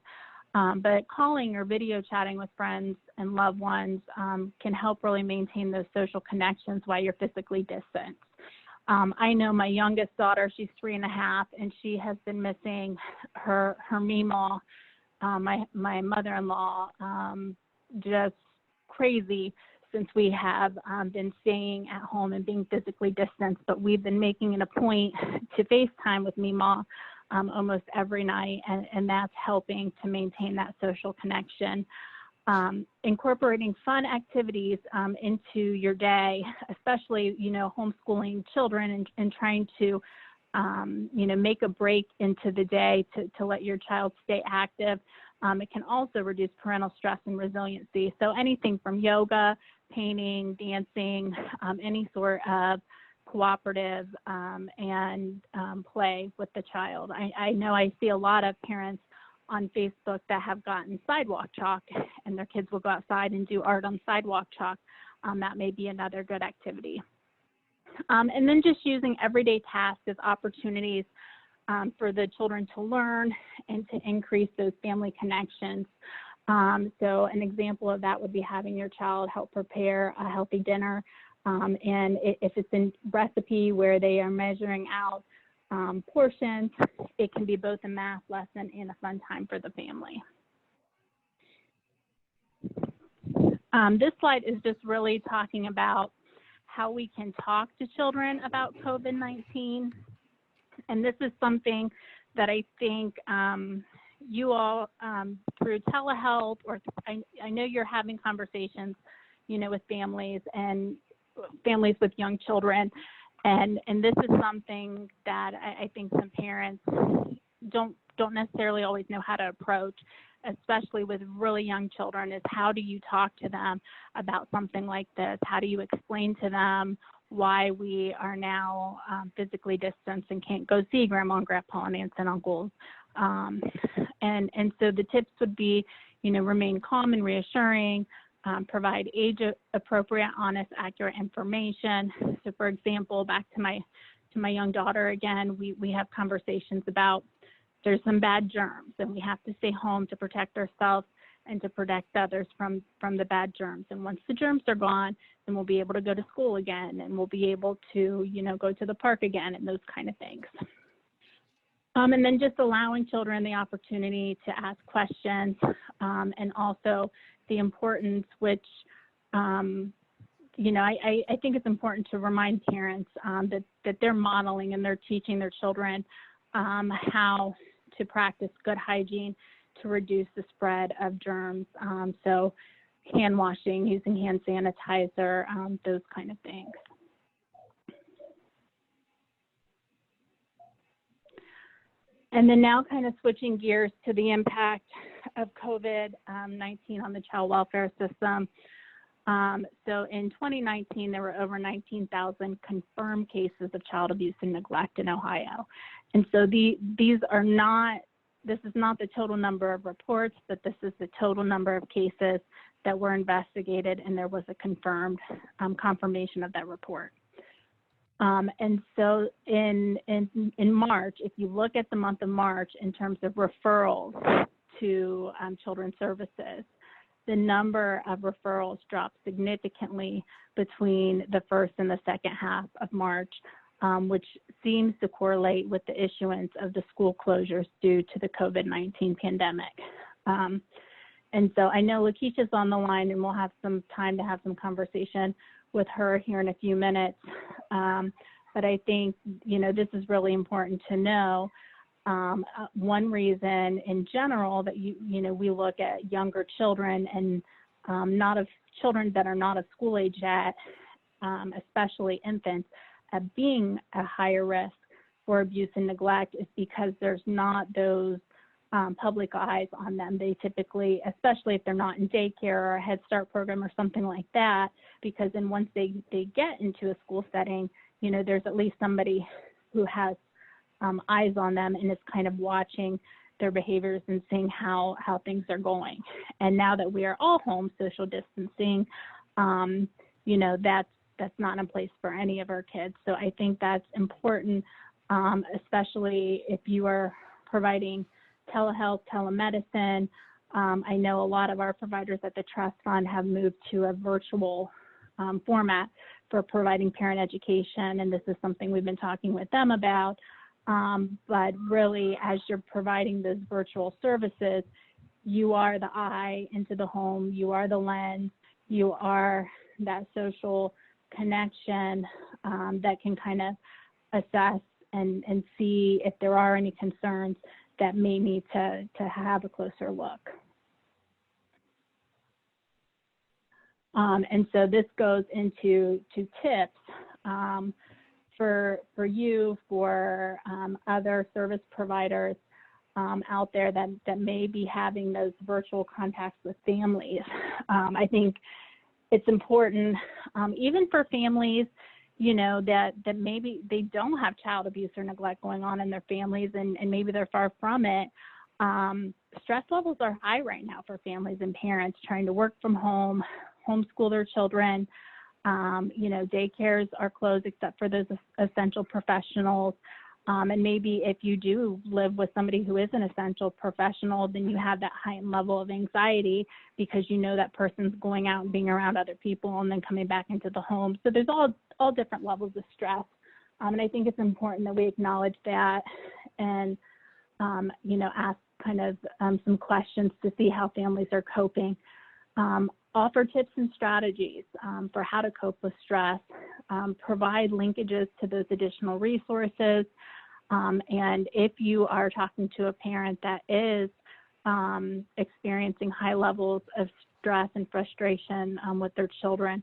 But calling or video chatting with friends and loved ones can help really maintain those social connections while you're physically distant. I know my youngest daughter, she's 3.5, and she has been missing her Meemaw, my mother-in-law, just crazy since we have been staying at home and being physically distanced. But we've been making it a point to FaceTime with Meemaw almost every night, and that's helping to maintain that social connection. Incorporating fun activities into your day, especially, homeschooling children and trying to, make a break into the day to let your child stay active. It can also reduce parental stress and resiliency. So anything from yoga, painting, dancing, any sort of cooperative and play with the child. I know I see a lot of parents on Facebook that have gotten sidewalk chalk, and their kids will go outside and do art on sidewalk chalk. That may be another good activity. And then just using everyday tasks as opportunities for the children to learn and to increase those family connections. So an example of that would be having your child help prepare a healthy dinner. And if it's a recipe where they are measuring out portions, it can be both a math lesson and a fun time for the family. This slide is just really talking about how we can talk to children about COVID-19. And this is something that I think you all through telehealth, or I know you're having conversations, with families and families with young children. And this is something that I think some parents don't necessarily always know how to approach, especially with really young children, is how do you talk to them about something like this? How do you explain to them why we are now physically distanced and can't go see grandma and grandpa and aunts and uncles? And so the tips would be, remain calm and reassuring, provide age-appropriate, honest, accurate information. So, for example, back to my young daughter again, we have conversations about there's some bad germs, and we have to stay home to protect ourselves and to protect others from the bad germs. And once the germs are gone, then we'll be able to go to school again, and we'll be able to, go to the park again, and those kind of things. And then just allowing children the opportunity to ask questions, and also the importance, which, I think it's important to remind parents that they're modeling and they're teaching their children how to practice good hygiene to reduce the spread of germs. So hand washing, using hand sanitizer, those kind of things. And then now kind of switching gears to the impact of COVID-19 on the child welfare system. So in 2019, there were over 19,000 confirmed cases of child abuse and neglect in Ohio. And so these are not this is not the total number of reports, but this is the total number of cases that were investigated, and there was a confirmed confirmation of that report. And so in March, if you look at the month of March in terms of referrals to children's services, the number of referrals dropped significantly between the first and the second half of March, which seems to correlate with the issuance of the school closures due to the COVID-19 pandemic. And so I know Lakeisha's on the line, and we'll have some time to have some conversation with her here in a few minutes. But I think, this is really important to know. One reason in general that we look at younger children and children that are not of school age yet, especially infants, being at higher risk for abuse and neglect is because there's not those public eyes on them. They typically, especially if they're not in daycare or a Head Start program or something like that, because then once they get into a school setting, there's at least somebody who has eyes on them and is kind of watching their behaviors and seeing how things are going. And now that we are all home social distancing, that's not in place for any of our kids. So I think that's important, especially if you are providing telehealth, telemedicine. I know a lot of our providers at the Trust Fund have moved to a virtual format for providing parent education, and this is something we've been talking with them about. But really, as you're providing those virtual services, you are the eye into the home, you are the lens, you are that social connection that can kind of assess and see if there are any concerns that may need to have a closer look. And so this goes into tips for you, for other service providers out there that may be having those virtual contacts with families. I think it's important, even for families, that maybe they don't have child abuse or neglect going on in their families, and maybe they're far from it. Stress levels are high right now for families and parents trying to work from home, homeschool their children. Daycares are closed except for those essential professionals. And maybe if you do live with somebody who is an essential professional, then you have that heightened level of anxiety because that person's going out and being around other people and then coming back into the home. So there's all different levels of stress. And I think it's important that we acknowledge that and, ask kind of some questions to see how families are coping. Offer tips and strategies for how to cope with stress, provide linkages to those additional resources, and if you are talking to a parent that is experiencing high levels of stress and frustration with their children,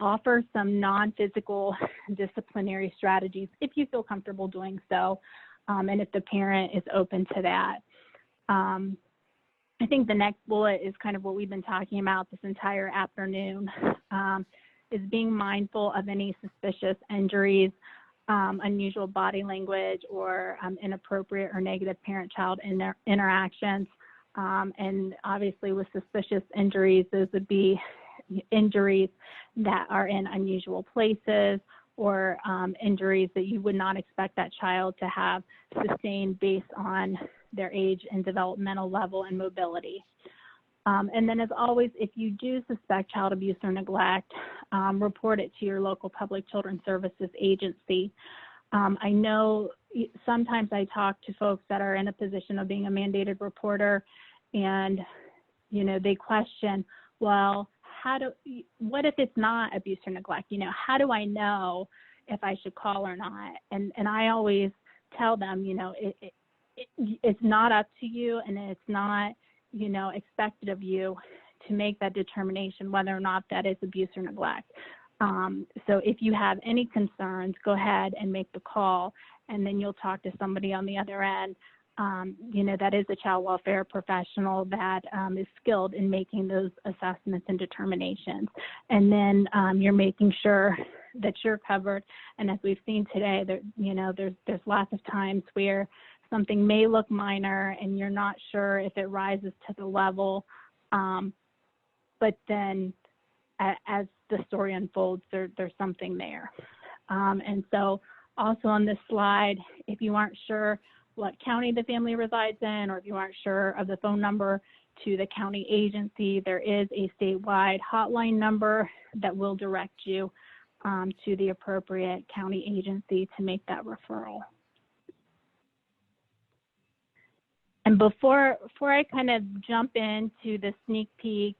offer some non-physical disciplinary strategies if you feel comfortable doing so, and if the parent is open to that. I think the next bullet is kind of what we've been talking about this entire afternoon, is being mindful of any suspicious injuries, unusual body language, or inappropriate or negative parent-child interactions. And obviously with suspicious injuries, those would be injuries that are in unusual places or injuries that you would not expect that child to have sustained based on their age and developmental level and mobility. And then as always, if you do suspect child abuse or neglect, report it to your local public children's services agency. I know sometimes I talk to folks that are in a position of being a mandated reporter and, they question, well, what if it's not abuse or neglect? How do I know if I should call or not? And I always tell them, it's not up to you, and it's not, expected of you to make that determination whether or not that is abuse or neglect. So if you have any concerns, go ahead and make the call, and then you'll talk to somebody on the other end, that is a child welfare professional that is skilled in making those assessments and determinations. And then you're making sure that you're covered. And as we've seen today, there's lots of times where something may look minor and you're not sure if it rises to the level, but then as the story unfolds, there's something there. And so also on this slide, if you aren't sure what county the family resides in, or if you aren't sure of the phone number to the county agency, there is a statewide hotline number that will direct you to the appropriate county agency to make that referral. And before I kind of jump into the sneak peek,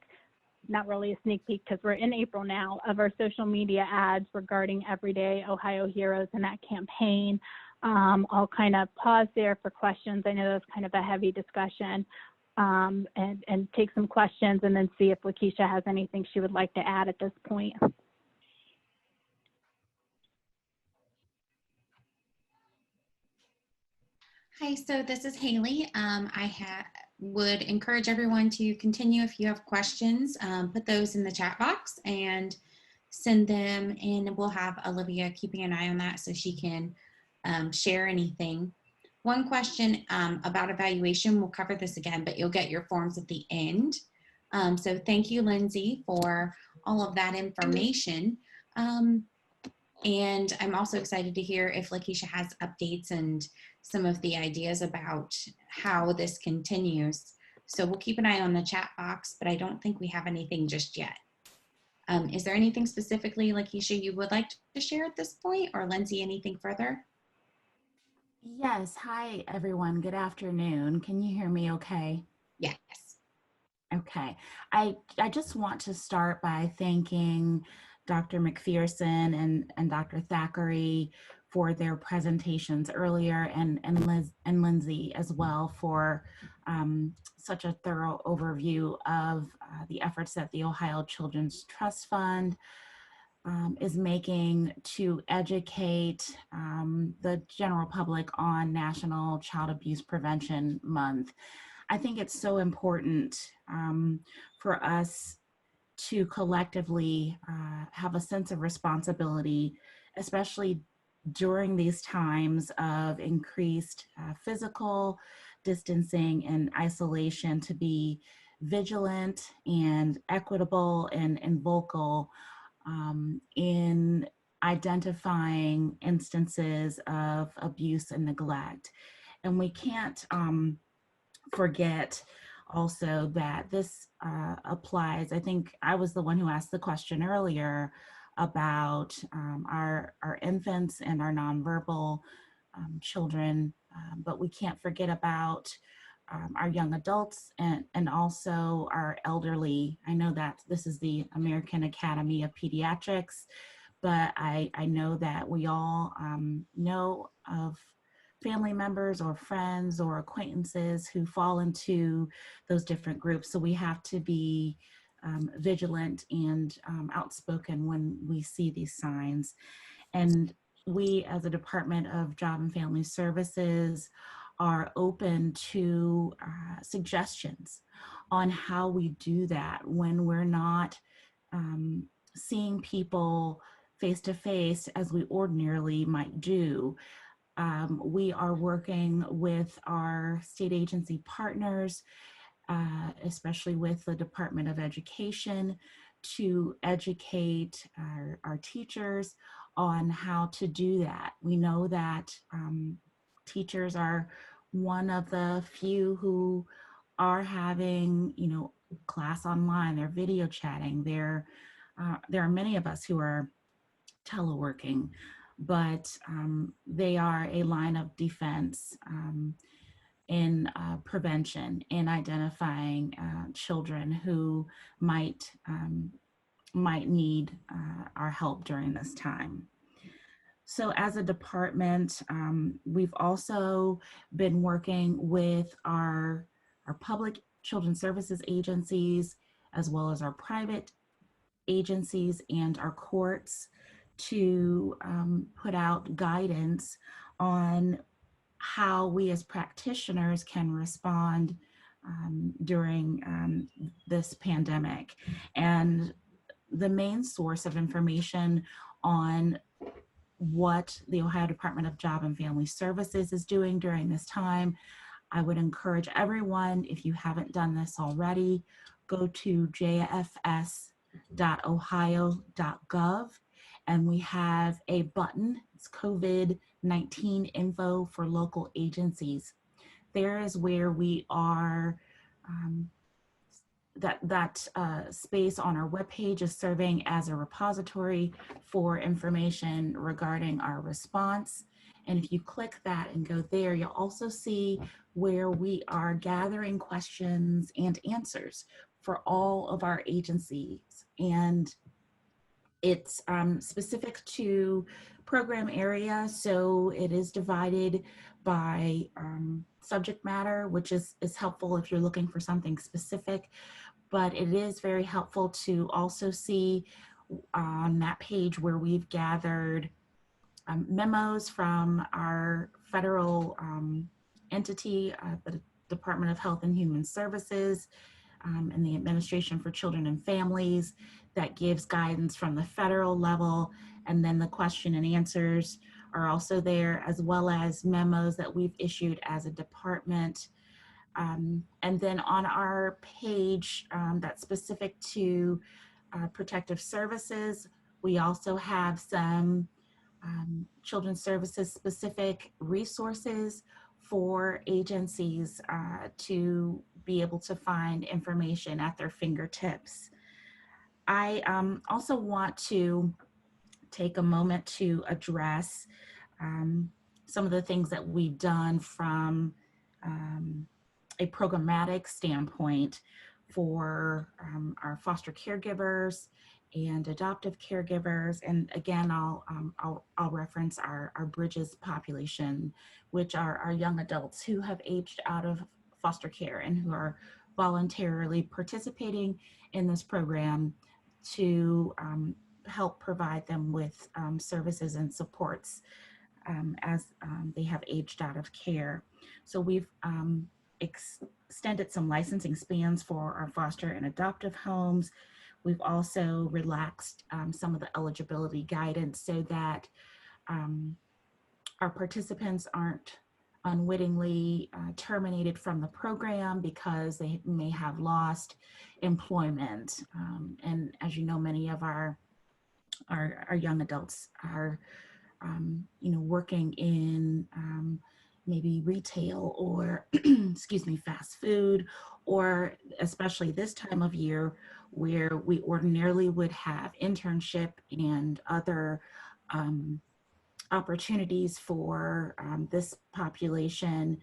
not really a sneak peek because we're in April now, of our social media ads regarding Everyday Ohio Heroes and that campaign, I'll kind of pause there for questions. I know that's kind of a heavy discussion, and take some questions and then see if Lakeisha has anything she would like to add at this point. Hi, so this is Haley. Would encourage everyone to continue if you have questions, put those in the chat box and send them in. We'll have Olivia keeping an eye on that so she can share anything. One question about evaluation, we'll cover this again, but you'll get your forms at the end. So thank you, Lindsay, for all of that information. And I'm also excited to hear if Lakeisha has updates and some of the ideas about how this continues. So we'll keep an eye on the chat box, but I don't think we have anything just yet. Is there anything specifically, Lakeisha, you would like to share at this point, or Lindsay, anything further? Yes. Hi, everyone. Good afternoon. Can you hear me okay? Yes. Okay. I just want to start by thanking Dr. McPherson and Dr. Thackeray for their presentations earlier, and Lindsay as well for such a thorough overview of the efforts that the Ohio Children's Trust Fund is making to educate the general public on National Child Abuse Prevention Month. I think it's so important for us to collectively have a sense of responsibility, especially during these times of increased physical distancing and isolation, to be vigilant and equitable and vocal in identifying instances of abuse and neglect. And we can't forget also that this applies. I think I was the one who asked the question earlier about our infants and our nonverbal children, but we can't forget about our young adults and also our elderly. I know that this is the American Academy of Pediatrics, but I know that we all know of family members or friends or acquaintances who fall into those different groups. So we have to be vigilant and outspoken when we see these signs. And we, as a Department of Job and Family Services, are open to suggestions on how we do that when we're not seeing people face to face as we ordinarily might do. We are working with our state agency partners, especially with the Department of Education, to educate our teachers on how to do that. We know that teachers are one of the few who are having, class online. They're video chatting. There are many of us who are teleworking, but they are a line of defense in prevention, in identifying children who might need our help during this time. So as a department, we've also been working with our public children's services agencies, as well as our private agencies and our courts, to put out guidance on how we as practitioners can respond during this pandemic. And the main source of information on what the Ohio Department of Job and Family Services is doing during this time. I would encourage everyone, if you haven't done this already, go to jfs.ohio.gov, and we have a button. It's COVID-19 info for local agencies. There is where we are, that space on our webpage is serving as a repository for information regarding our response. And if you click that and go there, you'll also see where we are gathering questions and answers for all of our agencies. And it's specific to program area, so it is divided by subject matter, which is helpful if you're looking for something specific. But it is very helpful to also see on that page where we've gathered memos from our federal entity, the Department of Health and Human Services, and the Administration for Children and Families, that gives guidance from the federal level. And then the question and answers are also there, as well as memos that we've issued as a department. And then on our page that's specific to protective services, we also have some children's services specific resources for agencies to be able to find information at their fingertips. I also want to take a moment to address some of the things that we've done from a programmatic standpoint for our foster caregivers and adoptive caregivers. And again, I'll reference our Bridges population, which are our young adults who have aged out of foster care and who are voluntarily participating in this program to help provide them with services and supports as they have aged out of care. So we've extended some licensing spans for our foster and adoptive homes. We've also relaxed some of the eligibility guidance so that our participants aren't unwittingly terminated from the program because they may have lost employment. And as you know, many of our young adults are working in maybe retail or excuse me, fast food, or especially this time of year where we ordinarily would have internship and other opportunities for this population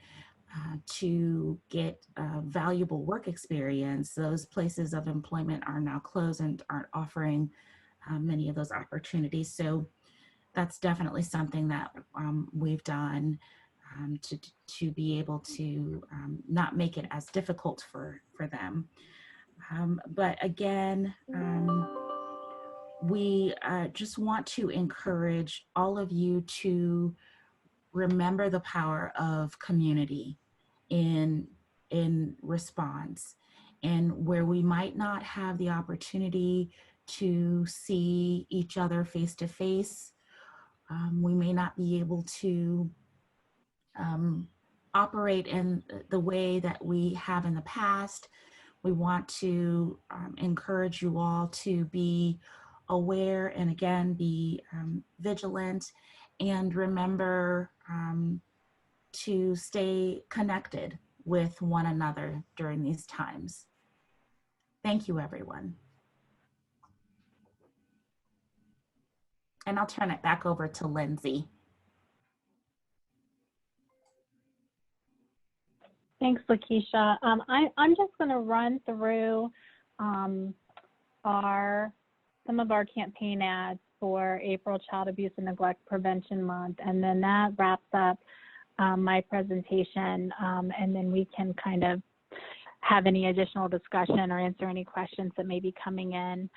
to get valuable work experience. Those places of employment are now closed and aren't offering many of those opportunities. So that's definitely something that we've done to be able to not make it as difficult for them. But again, we just want to encourage all of you to remember the power of community in response, and where we might not have the opportunity to see each other face to face. We may not be able to operate in the way that we have in the past. We want to encourage you all to be aware and again, be vigilant, and remember to stay connected with one another during these times. Thank you, everyone. And I'll turn it back over to Lindsay. Thanks, Lakeisha. I'm just going to run through some of our campaign ads for April Child Abuse and Neglect Prevention Month, and then that wraps up my presentation, and then we can kind of have any additional discussion or answer any questions that may be coming in.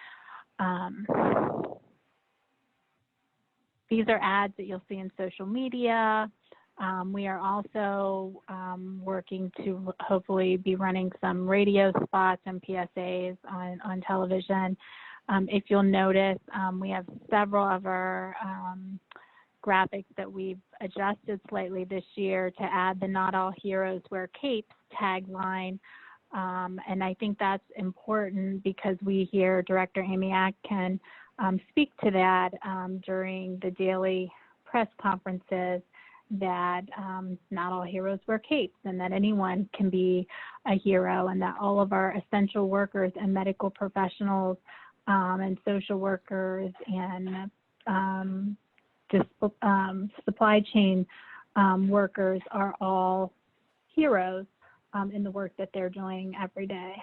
These are ads that you'll see in social media. We are also working to hopefully be running some radio spots and PSAs on television. If you'll notice, we have several of our graphics that we've adjusted slightly this year to add the "Not All Heroes Wear Capes" tagline. And I think that's important because we hear Director Amy Atkin speak to that during the daily press conferences, that not all heroes wear capes, and that anyone can be a hero, and that all of our essential workers and medical professionals and social workers and supply chain workers are all heroes in the work that they're doing every day.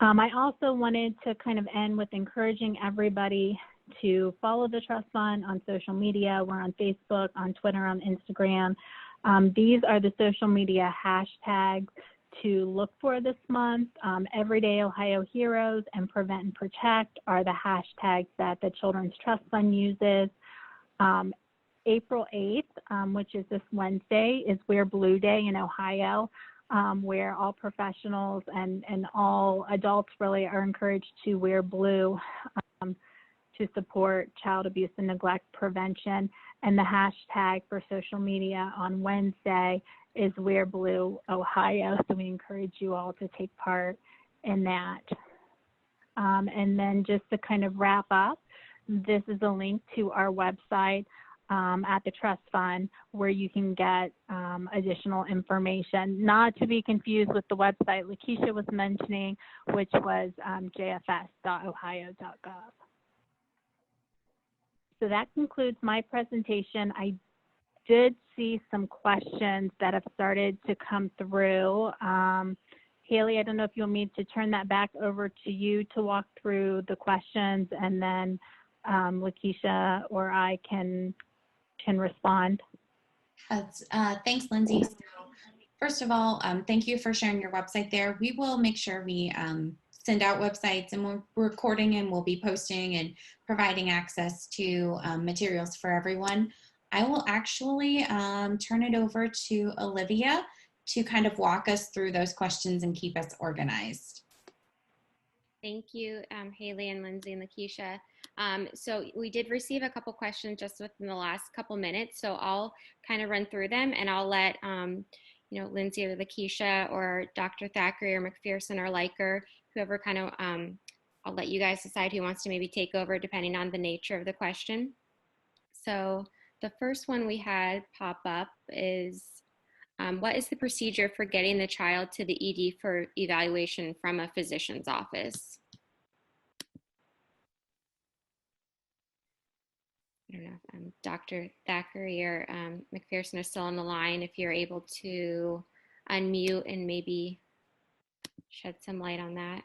I also wanted to kind of end with encouraging everybody to follow the Trust Fund on social media. We're on Facebook, on Twitter, on Instagram. These are the social media hashtags to look for this month. Everyday Ohio Heroes and Prevent and Protect are the hashtags that the Children's Trust Fund uses. April 8th, which is this Wednesday, is Wear Blue Day in Ohio, where all professionals and all adults really are encouraged to wear blue to support child abuse and neglect prevention. And the hashtag for social media on Wednesday is Wear Blue Ohio. So we encourage you all to take part in that. And then just to kind of wrap up, this is a link to our website at the Trust Fund where you can get additional information, not to be confused with the website Lakeisha was mentioning, which was jfs.ohio.gov. So that concludes my presentation. I did see some questions that have started to come through. Haley, I don't know if you'll need to turn that back over to you to walk through the questions, and then Lakeisha or I can respond. Thanks, Lindsay. So first of all, thank you for sharing your website there. We will make sure we send out websites, and we're recording and we'll be posting and providing access to materials for everyone. I will actually turn it over to Olivia to kind of walk us through those questions and keep us organized. Thank you, Haley and Lindsay and Lakeisha. So we did receive a couple questions just within the last couple minutes, so I'll kind of run through them, and I'll let Lindsay or Lakeisha or Dr. Thackeray or McPherson or Liker, whoever kind of, I'll let you guys decide who wants to maybe take over depending on the nature of the question. So the first one we had pop up is, what is the procedure for getting the child to the ED for evaluation from a physician's office? I don't know if Dr. Thackeray or McPherson are still on the line. If you're able to unmute and maybe shed some light on that.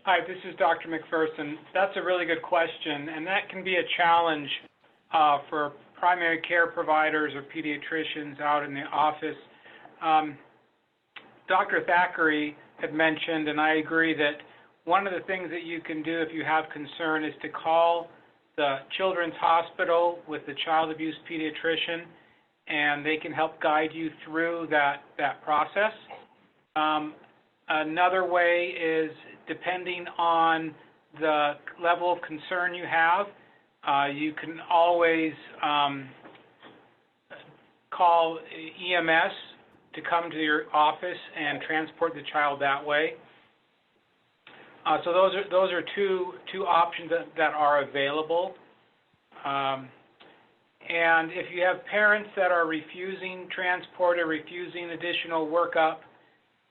Hi, this is Dr. McPherson. That's a really good question, and that can be a challenge for primary care providers or pediatricians out in the office. Dr. Thackeray had mentioned, and I agree, that one of the things that you can do if you have concern is to call the Children's Hospital with the child abuse pediatrician, and they can help guide you through that process. Another way is, depending on the level of concern you have, you can always call EMS to come to your office and transport the child that way. So those are two options that are available. And if you have parents that are refusing transport or refusing additional workup,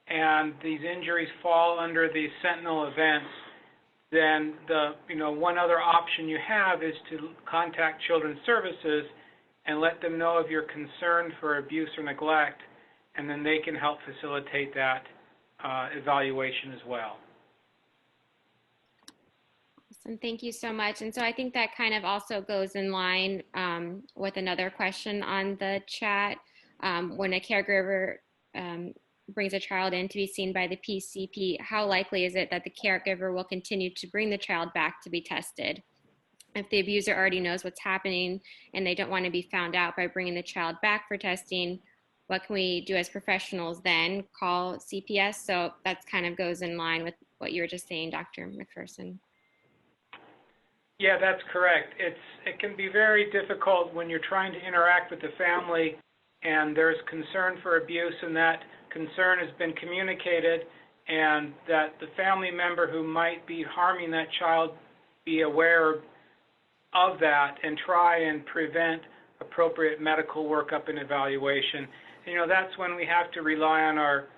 and these injuries fall under the Sentinel events, then one other option you have is to contact Children's Services and let them know of your concern for abuse or neglect, and then they can help facilitate that evaluation as well. Awesome. Thank you so much. And so I think that kind of also goes in line with another question on the chat. When a caregiver brings a child in to be seen by the PCP, how likely is it that the caregiver will continue to bring the child back to be tested? If the abuser already knows what's happening and they don't want to be found out by bringing the child back for testing, what can we do as professionals then? Call CPS? So that kind of goes in line with what you were just saying, Dr. McPherson. Yeah, that's correct. It can be very difficult when you're trying to interact with the family and there's concern for abuse, and that concern has been communicated, and that the family member who might be harming that child be aware of that and try and prevent appropriate medical workup and evaluation. You know, that's when we have to rely on our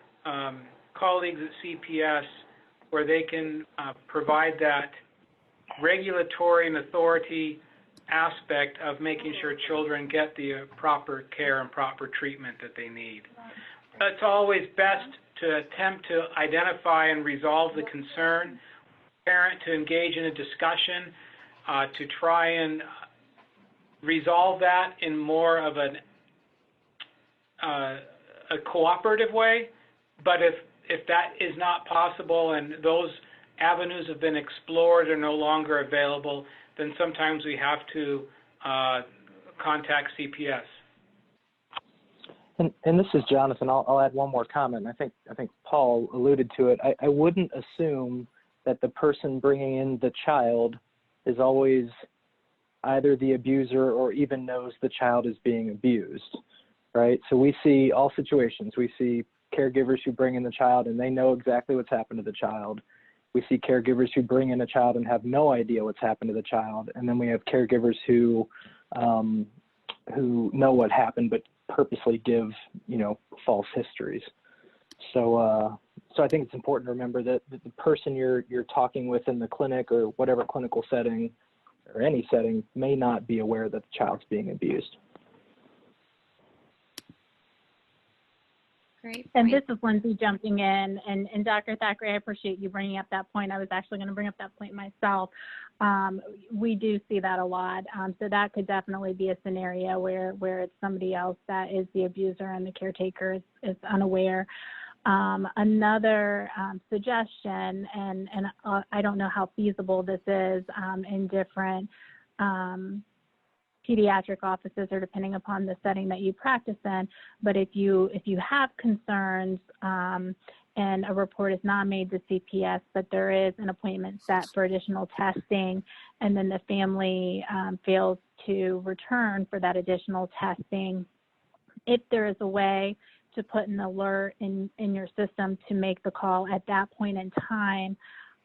colleagues at CPS, where they can provide that regulatory and authority aspect of making sure children get the proper care and proper treatment that they need. It's always best to attempt to identify and resolve the concern, parent to engage in a discussion to try and resolve that in more of a cooperative way. But if that is not possible and those avenues have been explored or no longer available, then sometimes we have to contact CPS. And this is Jonathan. I'll add one more comment. I think Paul alluded to it. I wouldn't assume that the person bringing in the child is always either the abuser or even knows the child is being abused, right? So we see all situations. We see caregivers who bring in the child and they know exactly what's happened to the child. We see caregivers who bring in a child and have no idea what's happened to the child. And then we have caregivers who know what happened but purposely give, false histories. So I think it's important to remember that the person you're talking with in the clinic or whatever clinical setting or any setting may not be aware that the child's being abused. Great. And this is Lindsay jumping in, and Dr. Thackeray, I appreciate you bringing up that point. I was actually going to bring up that point myself. We do see that a lot, so that could definitely be a scenario where it's somebody else that is the abuser and the caretaker is unaware. Another suggestion, and I don't know how feasible this is in different pediatric offices or depending upon the setting that you practice in, but if you have concerns and a report is not made to CPS, but there is an appointment set for additional testing, and then the family fails to return for that additional testing, if there is a way to put an alert in your system to make the call at that point in time,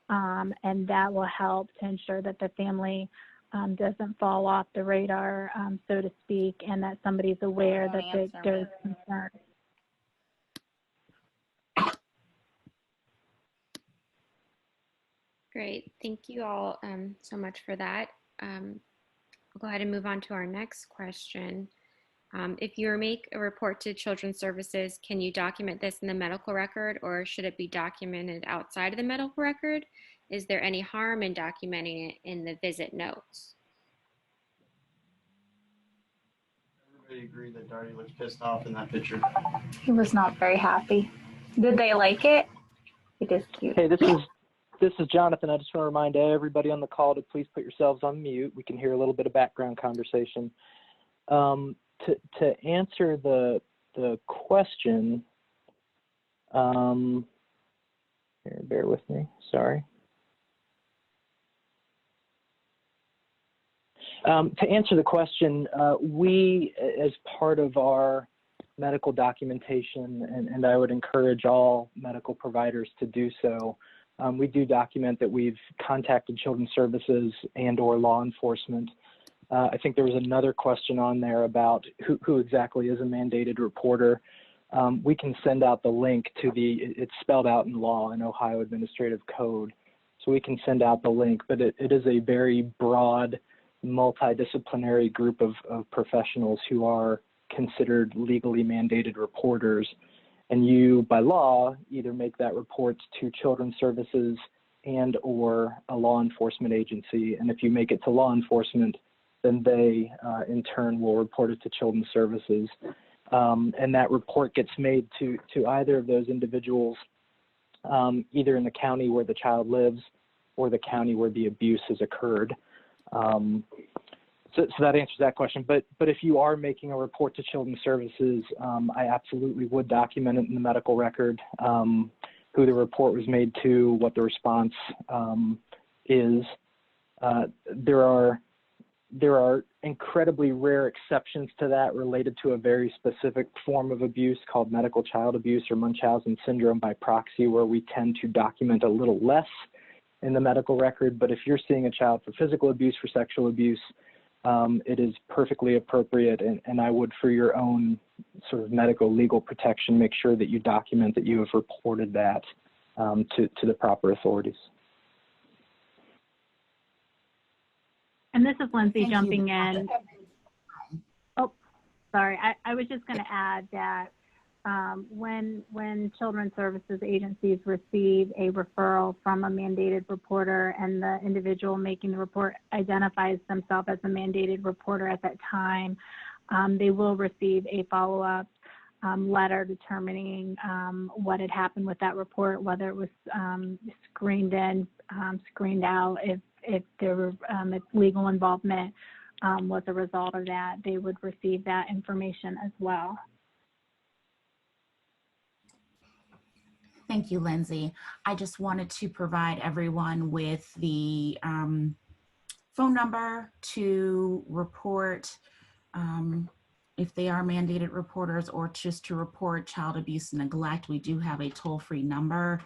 and that will help to ensure that the family doesn't fall off the radar, so to speak, and that somebody's aware that there's concern. Great. Thank you all so much for that. We'll go ahead and move on to our next question. If you make a report to Children's Services, can you document this in the medical record, or should it be documented outside of the medical record? Is there any harm in documenting it in the visit notes? Everybody agreed that Darty looks pissed off in that picture. He was not very happy. Did they like it? It is cute. Hey, this is Jonathan. I just want to remind everybody on the call to please put yourselves on mute. We can hear a little bit of background conversation. To answer the question, here, bear with me. Sorry. To answer the question, we, as part of our medical documentation, and I would encourage all medical providers to do so, we do document that we've contacted Children's Services and or law enforcement. I think there was another question on there about who exactly is a mandated reporter. We can send out the link to it's spelled out in law in Ohio Administrative Code. So we can send out the link, but it is a very broad, multidisciplinary group of professionals who are considered legally mandated reporters. And you, by law, either make that report to Children's Services and or a law enforcement agency. And if you make it to law enforcement, then they, in turn, will report it to Children's Services. And that report gets made to either of those individuals, either in the county where the child lives or the county where the abuse has occurred. So that answers that question. But if you are making a report to Children's Services, I absolutely would document it in the medical record. who the report was made to, what the response is. There are incredibly rare exceptions to that related to a very specific form of abuse called medical child abuse or Munchausen syndrome by proxy, where we tend to document a little less in the medical record. But if you're seeing a child for physical abuse, for sexual abuse, it is perfectly appropriate, and I would, for your own sort of medical legal protection, make sure that you document that you have reported that to the proper authorities. And this is Lindsay Thank jumping you. in. Oh, sorry. I was just going to add that when children's services agencies receive a referral from a mandated reporter and the individual making the report identifies themselves as a mandated reporter at that time, they will receive a follow-up letter determining what had happened with that report, whether it was screened in, screened out, if there were if legal involvement was a result of that, they would receive that information as well. Thank you, Lindsay. I just wanted to provide everyone with the phone number to report if they are mandated reporters or just to report child abuse and neglect. We do have a toll-free number.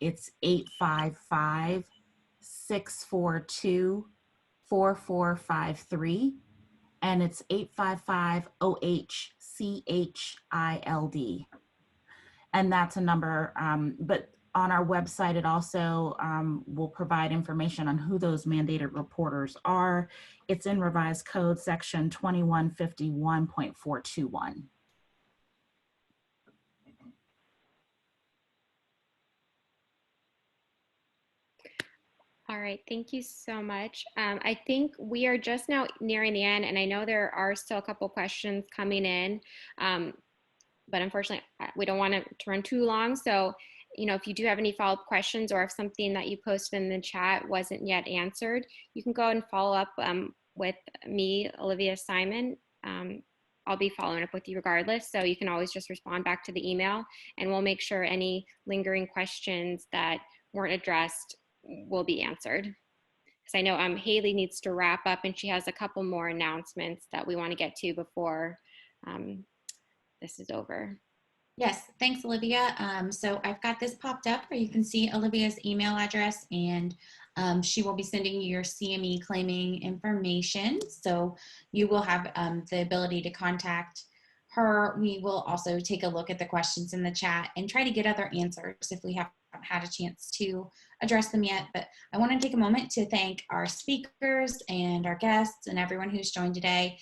It's 855-642-4453, and it's 855-OHCHILD. And that's a number, but on our website, it also will provide information on who those mandated reporters are. It's in revised code section 2151.421. All right, thank you so much. I think we are just now nearing the end, and I know there are still a couple questions coming in, but unfortunately, we don't want to run too long. So, if you do have any follow-up questions, or if something that you posted in the chat wasn't yet answered, you can go and follow up with me, Olivia Simon. I'll be following up with you regardless. So you can always just respond back to the email, and we'll make sure any lingering questions that weren't addressed will be answered. Because I know Haley needs to wrap up, and she has a couple more announcements that we want to get to before this is over. Yes, thanks, Olivia. So I've got this popped up where you can see Olivia's email address, and she will be sending you your CME claiming information. So you will have the ability to contact her. We will also take a look at the questions in the chat and try to get other answers if we haven't had a chance to address them yet. But I want to take a moment to thank our speakers and our guests and everyone who's joined today.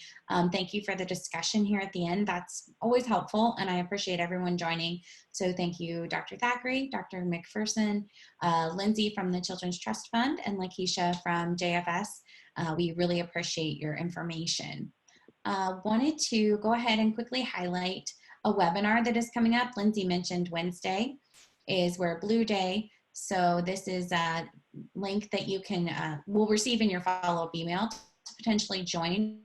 Thank you for the discussion here at the end. That's always helpful, and I appreciate everyone joining. So thank you, Dr. Thackeray, Dr. McPherson, Lindsay from the Children's Trust Fund, and Lakeisha from JFS. We really appreciate your information. Wanted to go ahead and quickly highlight a webinar that is coming up. Lindsay mentioned Wednesday is Wear Blue Day. So this is a link that you can will receive in your follow-up email to potentially join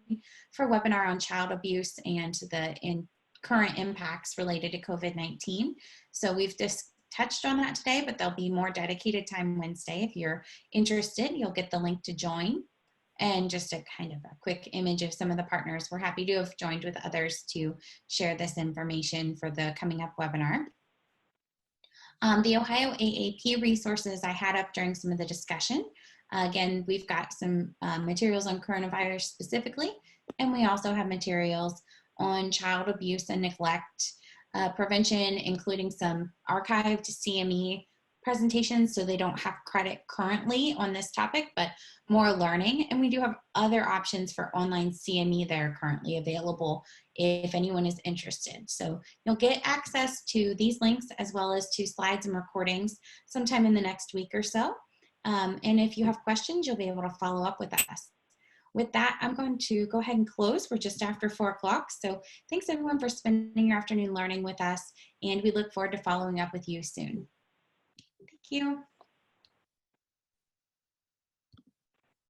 for a webinar on child abuse and the current impacts related to COVID-19. So we've just touched on that today, but there'll be more dedicated time Wednesday. If you're interested, you'll get the link to join. And just a kind of a quick image of some of the partners. We're happy to have joined with others to share this information for the coming up webinar. The Ohio AAP resources I had up during some of the discussion. Again, we've got some materials on coronavirus specifically, and we also have materials on child abuse and neglect prevention, including some archived CME presentations, so they don't have credit currently on this topic, but more learning. And we do have other options for online CME that are currently available if anyone is interested. So you'll get access to these links as well as to slides and recordings sometime in the next week or so. And if you have questions, you'll be able to follow up with us. With that, I'm going to go ahead and close. We're just after 4 o'clock. So thanks everyone for spending your afternoon learning with us, and we look forward to following up with you soon. Thank you.